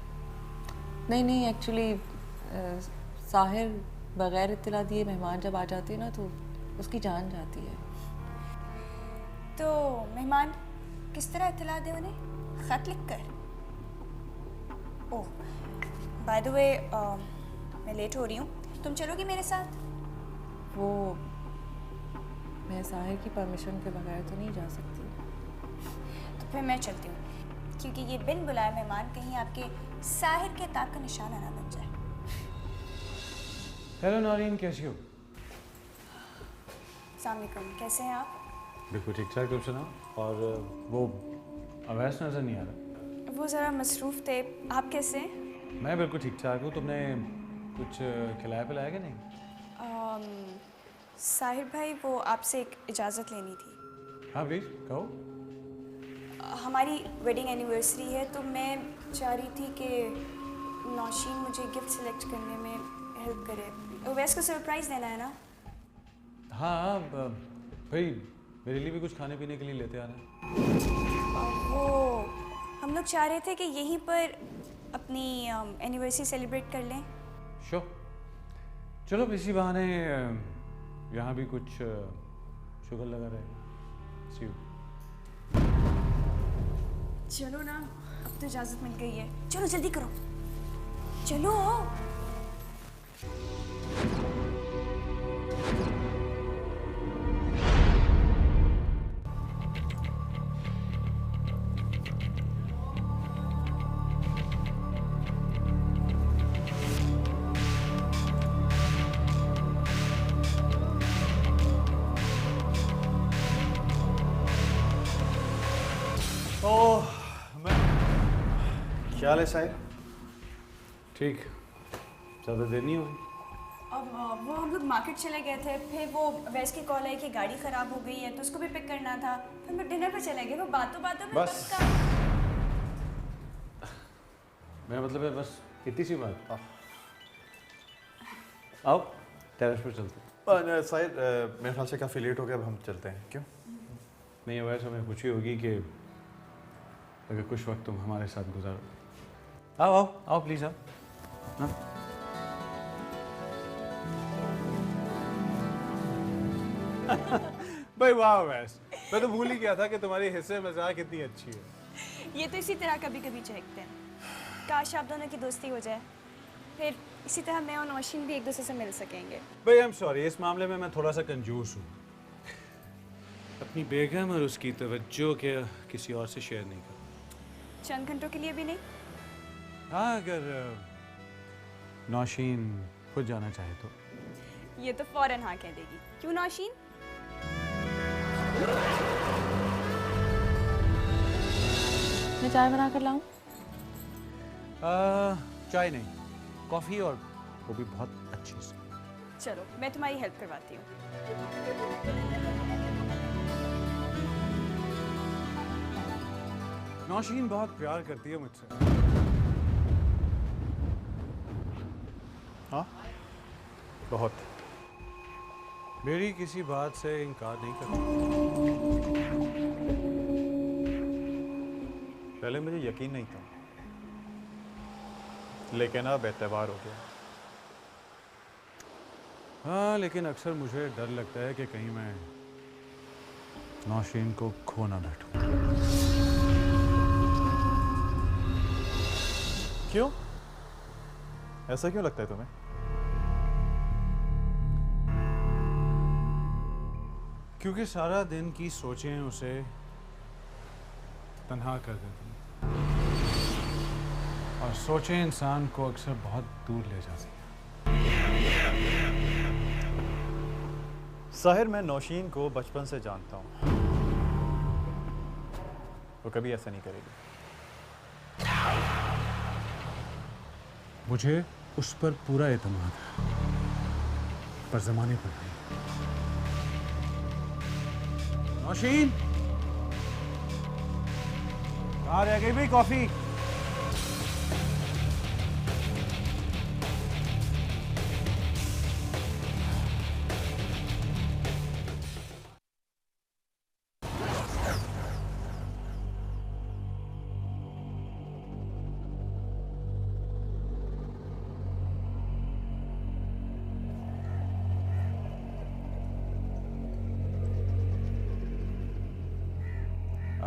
[SPEAKER 1] नहीं, एक्चुअली साहिर बगैर इत्तला दिए मेहमान जब आ जाते हैं ना तो उसकी जान जाती है।
[SPEAKER 7] तो मेहमान किस तरह इत्तला दे उन्हें? ख़त लिख कर? ओह, बाय द वे मैं लेट हो रही हूँ, तुम चलोगी मेरे साथ?
[SPEAKER 1] वो मैं साहिर की परमिशन के बगैर तो नहीं जा सकती।
[SPEAKER 7] तो फिर मैं चलती हूँ, क्योंकि ये बिन बुलाए मेहमान कहीं आपके साहिर के ताक का निशाना ना बन जाए।
[SPEAKER 2] हेलो नारीन, कैसी हो?
[SPEAKER 7] अस्सलाम वालेकुम, कैसे हैं आप?
[SPEAKER 2] बिल्कुल ठीक ठाक, तुम सुनाओ। और वो अवैस नज़र नहीं आ रहा।
[SPEAKER 7] वो ज़रा मसरूफ़ थे, आप कैसे हैं?
[SPEAKER 2] मैं बिल्कुल ठीक ठाक हूँ। तुमने कुछ खिलाया पिलाया कि नहीं?
[SPEAKER 7] साहिर भाई, वो आपसे एक इजाज़त लेनी थी।
[SPEAKER 2] हाँ प्लीज़ कहो।
[SPEAKER 7] हमारी वेडिंग एनिवर्सरी है तो मैं चाह रही थी कि नौशीन मुझे गिफ्ट सिलेक्ट करने में हेल्प करे। वैसे को सरप्राइज़ देना है ना?
[SPEAKER 2] हाँ भाई, मेरे लिए भी कुछ खाने पीने के लिए लेते आना।
[SPEAKER 7] वो हम लोग चाह रहे थे कि यहीं पर अपनी एनिवर्सरी सेलिब्रेट कर लें।
[SPEAKER 2] शो, चलो इसी बहाने यहाँ भी कुछ शुगर लगा रहे। सी यू।
[SPEAKER 7] चलो ना, अब तो इजाज़त मिल गई है, चलो जल्दी करो, चलो।
[SPEAKER 6] क्या हाल है साहिर?
[SPEAKER 2] ठीक, ज़्यादा देर नहीं होगी।
[SPEAKER 7] अब वो हम लोग मार्केट चले गए थे, फिर वो वैस की कॉल आई कि गाड़ी ख़राब हो गई है तो उसको भी पिक करना था, फिर हम लोग डिनर पर चले गए। वो बातों बातों में
[SPEAKER 6] बस।
[SPEAKER 7] वक्त का
[SPEAKER 2] मेरा मतलब है बस इतनी सी बात। आओ टेरेस पर चलते हैं।
[SPEAKER 6] साहिर मेरे ख्याल से काफ़ी लेट हो गया, अब हम चलते हैं। क्यों?
[SPEAKER 2] नहीं, वैसे हमें खुशी होगी कि अगर कुछ वक्त तुम हमारे साथ गुजारो। आओ आओ आओ प्लीज़ आओ। हाँ भाई वाह वैस, मैं तो भूल ही गया था कि तुम्हारी हिस्से मजाक कितनी अच्छी है।
[SPEAKER 7] ये तो इसी तरह कभी कभी चहकते हैं। काश आप दोनों की दोस्ती हो जाए, फिर इसी तरह मैं और नौशीन भी एक दूसरे से मिल सकेंगे।
[SPEAKER 2] भाई आई एम सॉरी, इस मामले में मैं थोड़ा सा कंजूस हूँ। अपनी बेगम और उसकी तवज्जो के किसी और से शेयर नहीं करता।
[SPEAKER 7] चंद घंटों के लिए भी नहीं?
[SPEAKER 2] हाँ, अगर नौशीन खुद जाना चाहे तो।
[SPEAKER 7] ये तो फौरन हाँ कह देगी। क्यों नौशीन?
[SPEAKER 1] मैं चाय बना कर लाऊं?
[SPEAKER 2] चाय नहीं, कॉफ़ी, और वो भी बहुत अच्छी सी।
[SPEAKER 7] चलो मैं तुम्हारी हेल्प करवाती हूँ।
[SPEAKER 2] नौशीन बहुत प्यार करती है मुझसे।
[SPEAKER 6] हाँ, बहुत।
[SPEAKER 2] मेरी किसी बात से इनकार नहीं करती।
[SPEAKER 6] पहले मुझे यकीन नहीं था, लेकिन अब एतबार हो गया।
[SPEAKER 2] हाँ, लेकिन अक्सर मुझे डर लगता है कि कहीं मैं नौशीन को खो ना बैठूं।
[SPEAKER 6] क्यों? ऐसा क्यों लगता है तुम्हें?
[SPEAKER 2] क्योंकि सारा दिन की सोचें उसे तन्हा कर देती हैं, और सोचें इंसान को अक्सर बहुत दूर ले जाती हैं।
[SPEAKER 6] साहिर, मैं नौशीन को बचपन से जानता हूँ, वो कभी ऐसा नहीं करेगी।
[SPEAKER 2] मुझे उस पर पूरा एतमाद है, पर ज़माने पर नहीं। नौशीन, कहाँ रह गई भाई कॉफी?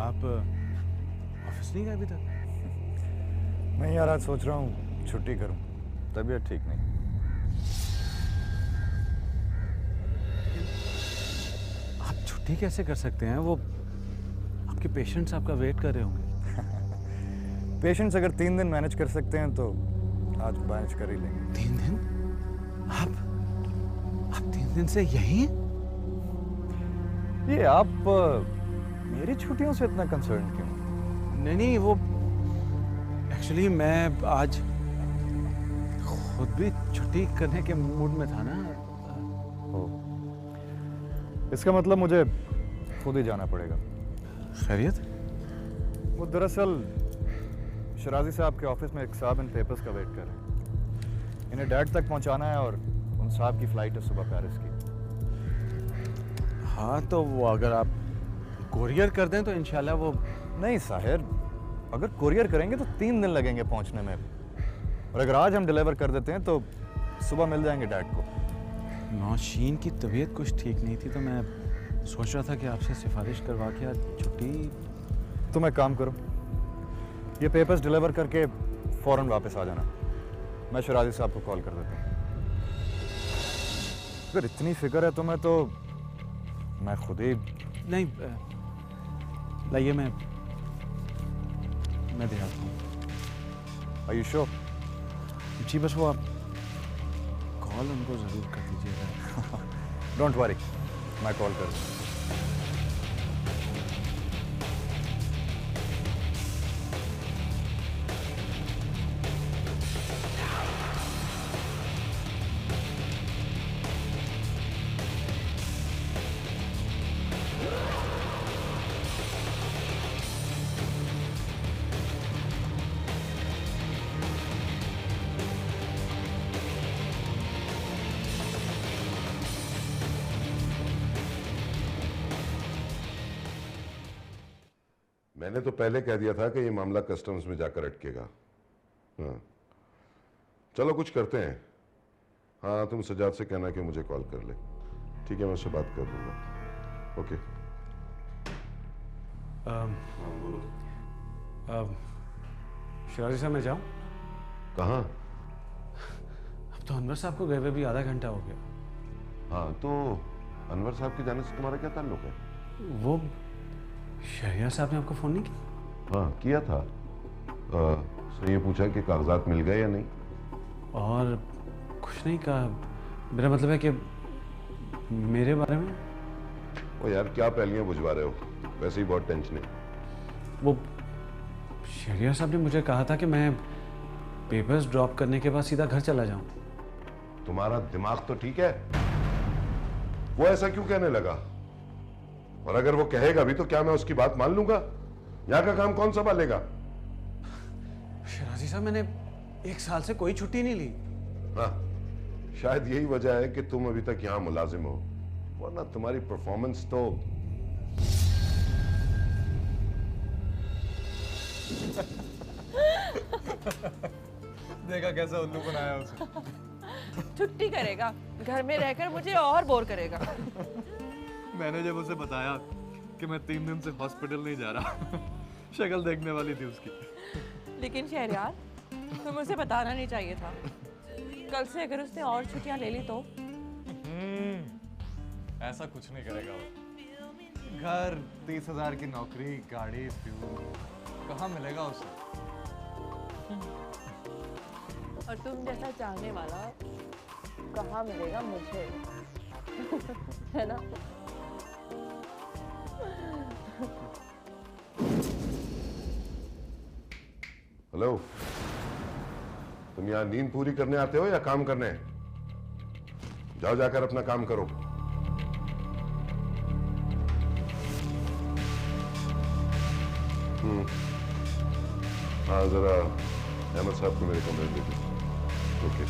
[SPEAKER 2] आप ऑफिस नहीं गए अभी तक?
[SPEAKER 6] मैं यार आज सोच रहा हूँ छुट्टी करूँ, तबीयत ठीक नहीं।
[SPEAKER 2] आप छुट्टी कैसे कर सकते हैं? वो आपके पेशेंट्स आपका वेट कर रहे होंगे।
[SPEAKER 6] पेशेंट्स अगर 3 दिन मैनेज कर सकते हैं तो आज मैनेज कर ही लेंगे।
[SPEAKER 2] 3 दिन? आप 3 दिन से यहीं हैं?
[SPEAKER 6] ये आप मेरी छुट्टियों से इतना कंसर्न क्यों?
[SPEAKER 2] नहीं, वो एक्चुअली मैं आज खुद भी छुट्टी करने के मूड में था ना।
[SPEAKER 6] इसका मतलब मुझे खुद ही जाना पड़ेगा।
[SPEAKER 2] खैरियत?
[SPEAKER 6] वो दरअसल शराजी साहब के ऑफिस में एक साहब इन पेपर्स का वेट कर रहे हैं। इन्हें डैड तक पहुंचाना है और उन साहब की फ़्लाइट है सुबह पेरिस की।
[SPEAKER 2] हाँ, तो वो अगर आप कोरियर कर दें तो इंशाल्लाह वो।
[SPEAKER 6] नहीं साहिर, अगर कोरियर करेंगे तो 3 दिन लगेंगे पहुंचने में, और अगर आज हम डिलीवर कर देते हैं तो सुबह मिल जाएंगे डैड को।
[SPEAKER 2] नौशीन की तबीयत कुछ ठीक नहीं थी, तो मैं सोच रहा था कि आपसे सिफारिश करवा के आज छुट्टी।
[SPEAKER 6] तुम एक काम करो, ये पेपर्स डिलीवर करके फ़ौरन वापस आ जाना। मैं शराजी साहब को कॉल कर देता हूँ। अगर इतनी फिक्र है तुम्हें तो मैं खुद ही।
[SPEAKER 2] नहीं, लाइए मैं दे आता हूँ।
[SPEAKER 6] Are you sure?
[SPEAKER 2] जी, बस वो आप कॉल उनको ज़रूर कर दीजिएगा।
[SPEAKER 6] डोंट वरी, मैं कॉल कर दूँ।
[SPEAKER 5] मैंने तो पहले कह दिया था कि ये मामला कस्टम्स में जाकर अटकेगा। हाँ, चलो कुछ करते हैं। हाँ, तुम सजाद से कहना कि मुझे कॉल कर ले। ठीक है, मैं उससे बात कर लूँगा। ओके।
[SPEAKER 2] शिराजी साहब, मैं जाऊँ?
[SPEAKER 5] कहाँ?
[SPEAKER 2] अब तो अनवर साहब को गए हुए भी आधा घंटा हो गया।
[SPEAKER 5] हाँ, तो अनवर साहब के जाने से तुम्हारा क्या ताल्लुक है?
[SPEAKER 2] वो शहरियार साहब ने आपको फ़ोन नहीं किया?
[SPEAKER 5] हाँ, किया था। उसने ये पूछा कि कागजात मिल गए या नहीं।
[SPEAKER 2] और कुछ नहीं कहा। मेरा मतलब है कि मेरे बारे में।
[SPEAKER 5] ओ यार, क्या पहलियां बुझवा रहे हो? वैसे ही बहुत टेंशन है।
[SPEAKER 2] वो शहरियार साहब ने मुझे कहा था कि मैं पेपर्स ड्रॉप करने के बाद सीधा घर चला जाऊं।
[SPEAKER 5] तुम्हारा दिमाग तो ठीक है? वो ऐसा क्यों कहने लगा? और अगर वो कहेगा भी तो क्या मैं उसकी बात मान लूंगा? यहां का काम कौन संभालेगा?
[SPEAKER 2] शिराजी साहब, मैंने 1 साल से कोई छुट्टी नहीं ली।
[SPEAKER 5] हाँ, शायद यही वजह है कि तुम अभी तक यहां मुलाजिम हो, वरना तुम्हारी परफॉर्मेंस तो
[SPEAKER 6] देखा कैसा उल्लू बनाया उसे।
[SPEAKER 1] छुट्टी करेगा, घर में रहकर मुझे और बोर करेगा।
[SPEAKER 6] मैंने जब उसे बताया कि मैं 3 दिन से हॉस्पिटल नहीं जा रहा, शक्ल देखने वाली थी उसकी।
[SPEAKER 1] लेकिन शहरयार, तुम्हें उसे बताना नहीं चाहिए था। कल से अगर उसने और छुट्टियां ले ली तो?
[SPEAKER 6] ऐसा कुछ नहीं करेगा वो। घर, 30,000 की नौकरी, गाड़ी, फ्यूल, कहाँ मिलेगा उसे?
[SPEAKER 1] और तुम जैसा चाहने वाला कहाँ मिलेगा मुझे? है ना?
[SPEAKER 5] हेलो, तुम यहाँ नींद पूरी करने आते हो या काम करने? जाओ, जाकर अपना काम करो। हाँ, जरा अहमद साहब को मेरे कमरे में दे दो। ओके।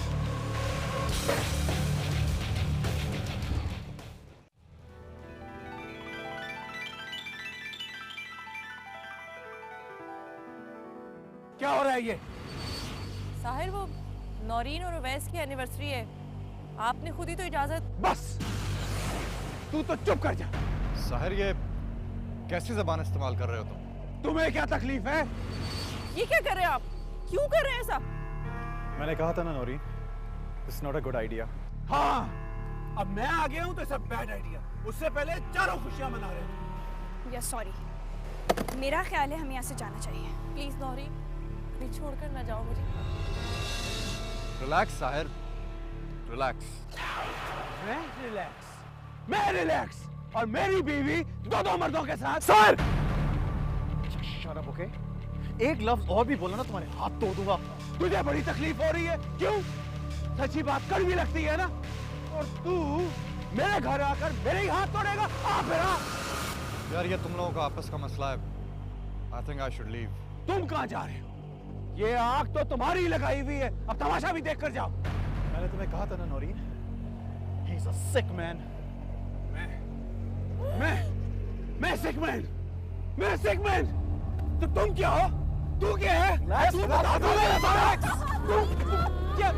[SPEAKER 3] क्या हो रहा है ये?
[SPEAKER 1] साहिर, वो नौरीन और उवैस की एनिवर्सरी है। आपने खुद ही तो इजाजत।
[SPEAKER 3] बस, तू तो चुप कर जा।
[SPEAKER 6] साहिर, ये कैसी जबान इस्तेमाल कर रहे हो तुम?
[SPEAKER 3] तुम्हें क्या तकलीफ है?
[SPEAKER 1] ये क्या कर रहे हैं आप? क्यों कर रहे हैं ऐसा?
[SPEAKER 8] मैंने कहा था ना Naureen, it's not a good idea.
[SPEAKER 3] हाँ, अब मैं आ गया हूं तो इट्स अ बैड आइडिया। उससे पहले चारों खुशियां मना रहे थे।
[SPEAKER 7] या सॉरी, मेरा ख्याल है हमें यहाँ से जाना चाहिए।
[SPEAKER 1] प्लीज नौरीन, अभी छोड़कर ना जाओ मुझे।
[SPEAKER 6] Relax Sahir, relax.
[SPEAKER 3] मैं रिलैक्स और मेरी बीवी दो मर्दों के साथ। Sir,
[SPEAKER 6] shut up, okay? एक लफ्ज और भी बोला ना, तुम्हारे हाथ तोड़ दूंगा।
[SPEAKER 3] तुझे बड़ी तकलीफ हो रही है? क्यों? सच्ची बात कड़वी लगती है ना? और तू मेरे घर आकर मेरे ही हाथ तोड़ेगा? आ फिर आ।
[SPEAKER 6] यार, ये तुम लोगों का आपस का मसला है। I think I should leave.
[SPEAKER 3] तुम कहाँ जा रहे हो? ये आग तो तुम्हारी लगाई हुई है, अब तमाशा भी देख कर जाओ।
[SPEAKER 8] मैंने तुम्हें कहा था ना Naureen, he is a sick man.
[SPEAKER 3] मैं सिक मैन? मैं सिक मैन? तो तुम क्या हो? तू क्या है? तू बता दो मेरे। तू क्या?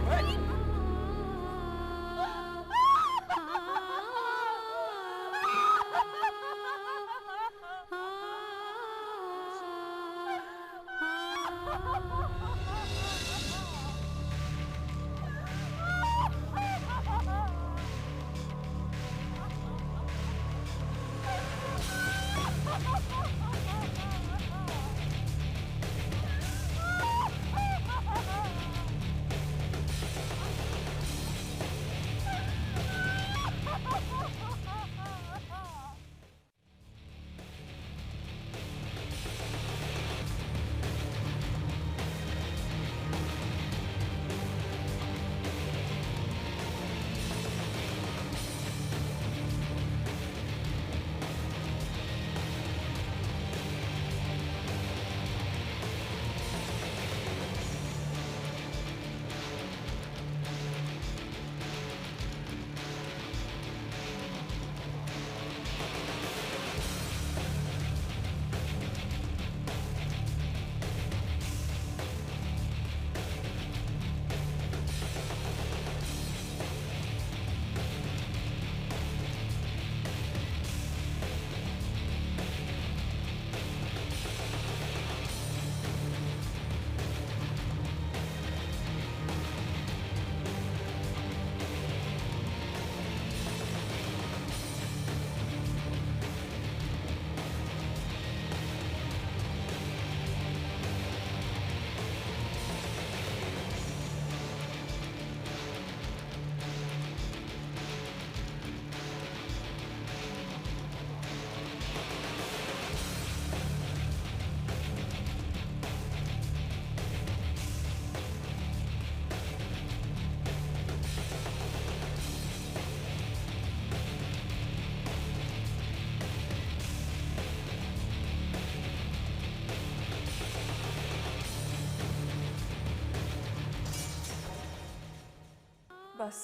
[SPEAKER 1] बस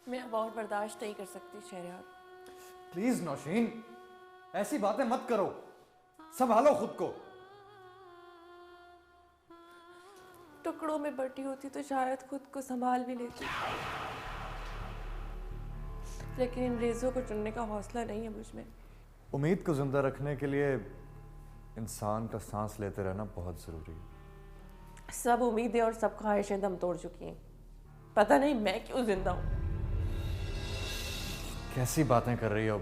[SPEAKER 1] मैं अब और बर्दाश्त नहीं कर सकती शहरयार।
[SPEAKER 4] प्लीज नौशीन, ऐसी बातें मत करो, संभालो खुद को।
[SPEAKER 1] टुकड़ों में बटी होती तो शायद खुद को संभाल भी लेती, लेकिन इन रेजों को चुनने का हौसला नहीं है मुझ में।
[SPEAKER 4] उम्मीद को जिंदा रखने के लिए इंसान का सांस लेते रहना बहुत जरूरी है।
[SPEAKER 1] सब उम्मीदें और सब ख्वाहिशें दम तोड़ चुकी हैं, पता नहीं मैं क्यों जिंदा हूं।
[SPEAKER 4] कैसी बातें कर रही हो?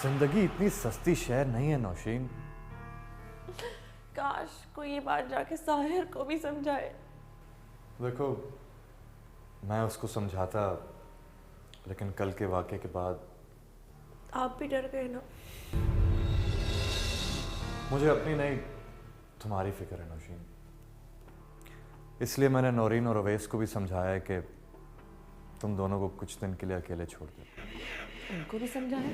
[SPEAKER 4] जिंदगी इतनी सस्ती शहर नहीं है नौशीन।
[SPEAKER 1] काश कोई ये बात जाके साहिर को भी समझाए।
[SPEAKER 4] देखो, मैं उसको समझाता, लेकिन कल के वाक़े के बाद
[SPEAKER 1] आप भी डर गए ना?
[SPEAKER 4] मुझे अपनी नहीं, तुम्हारी फिक्र है नौशीन। इसलिए मैंने नौरीन और अवैस को भी समझाया है कि तुम दोनों को कुछ दिन के लिए अकेले छोड़ दो।
[SPEAKER 1] उनको भी समझाया?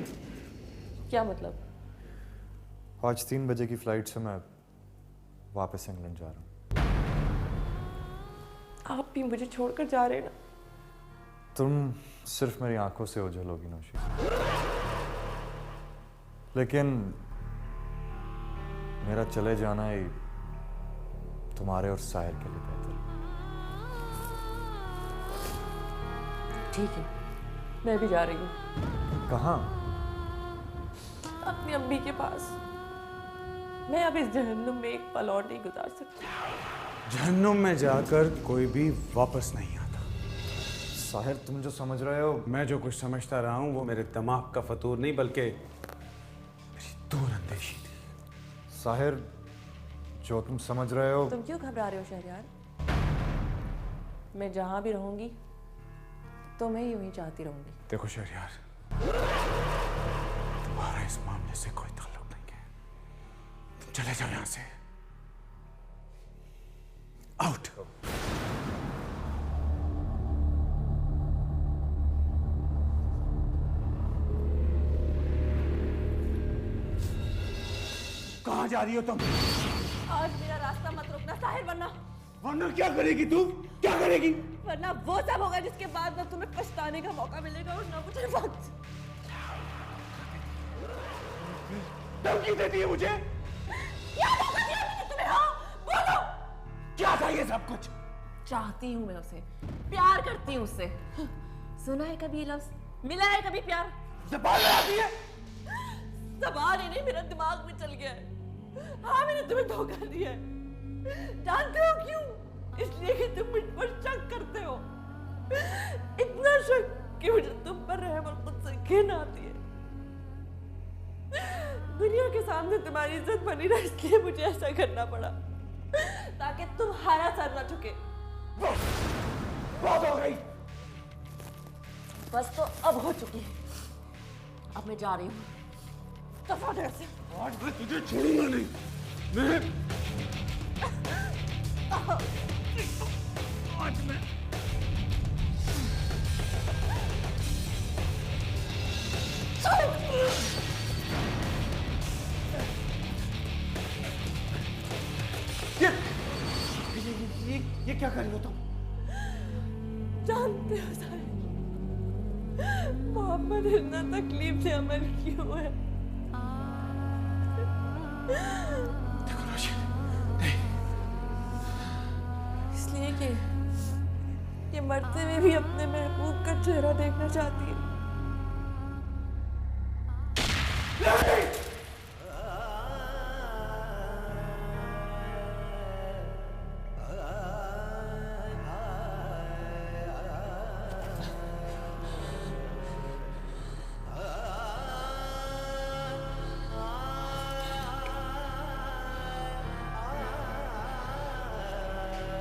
[SPEAKER 1] क्या मतलब?
[SPEAKER 4] आज 3 बजे की फ्लाइट से मैं वापस इंग्लैंड जा रहा हूँ।
[SPEAKER 1] आप भी मुझे छोड़कर जा रहे हैं ना?
[SPEAKER 4] तुम सिर्फ मेरी आंखों से ओझल होगी नौशीन, लेकिन मेरा चले जाना ही तुम्हारे और साहिर के लिए बेहतर है।
[SPEAKER 1] ठीक है, मैं भी जा रही हूँ।
[SPEAKER 4] कहाँ?
[SPEAKER 1] अपनी अम्मी के पास। मैं अब इस जहन्नुम में एक पल और नहीं गुजार सकती।
[SPEAKER 2] जहन्नुम में जाकर कोई भी वापस नहीं आता।
[SPEAKER 4] साहिर, तुम जो समझ रहे हो,
[SPEAKER 2] मैं जो कुछ समझता रहा हूँ वो मेरे दिमाग का फतूर नहीं बल्कि मेरी दूर अंदेशी थी।
[SPEAKER 4] साहिर, जो तुम समझ रहे हो।
[SPEAKER 1] तुम क्यों घबरा रहे हो शहरयार? मैं जहां भी रहूंगी तुम्हें यूं ही चाहती रहूंगी।
[SPEAKER 2] देखो शहरयार, तुम्हारा इस मामले से कोई ताल्लुक नहीं है। तुम चले जाओ यहां से। आउट। कहां जा रही हो तुम?
[SPEAKER 1] आज मेरा रास्ता मत रोकना साहिर,
[SPEAKER 2] वरना क्या करेगी तू? क्या करेगी?
[SPEAKER 1] वरना वो सब होगा जिसके बाद ना तुम्हें पछताने का मौका मिलेगा और ना मुझे वक्त।
[SPEAKER 2] धमकी देती है मुझे?
[SPEAKER 1] क्या धोखा दिया मैंने तुम्हें? हाँ बोलो,
[SPEAKER 2] क्या था ये सब कुछ?
[SPEAKER 1] चाहती हूँ मैं उसे, प्यार करती हूँ उससे। सुना है कभी ये लफ्ज? मिला है कभी प्यार?
[SPEAKER 2] ज़बान लड़ाती है?
[SPEAKER 1] ज़बान ही नहीं, मेरा दिमाग में चल गया है। हाँ, मैंने तुम्हें धोखा दिया है। जानते हो क्यों? इसलिए कि तुम मुझ पर शक करते हो, इतना शक कि मुझे तुम पर रहम और मुझसे घिन आती है। दुनिया के सामने तुम्हारी इज्जत बनी रहे, इसलिए मुझे ऐसा करना पड़ा ताकि तुम्हारा सर न झुके।
[SPEAKER 2] बहुत हो गई।
[SPEAKER 1] बस तो अब हो चुकी है। अब मैं जा रही हूँ। दफा दे से।
[SPEAKER 2] आज मैं तुझे छोड़ूंगा नहीं। मैं आज मैं ये क्या कर रही हो तुम?
[SPEAKER 1] जानते हो सारे मोहम्मद इतना तकलीफ से अमल क्यों है?
[SPEAKER 2] देखो रोशन, नहीं।
[SPEAKER 1] इसलिए कि ये मरते हुए भी अपने महबूब का चेहरा देखना चाहती है।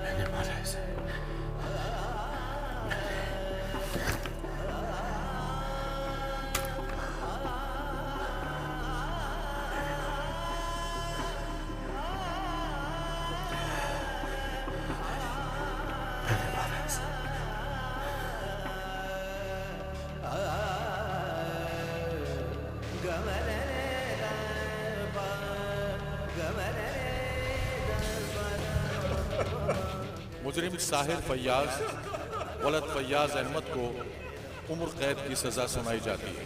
[SPEAKER 2] मैंने मारा इसे।
[SPEAKER 11] मुजरिम साहिर फैयाज वलद फैयाज अहमद को उम्र कैद की सज़ा सुनाई जाती है।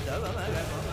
[SPEAKER 12] Gama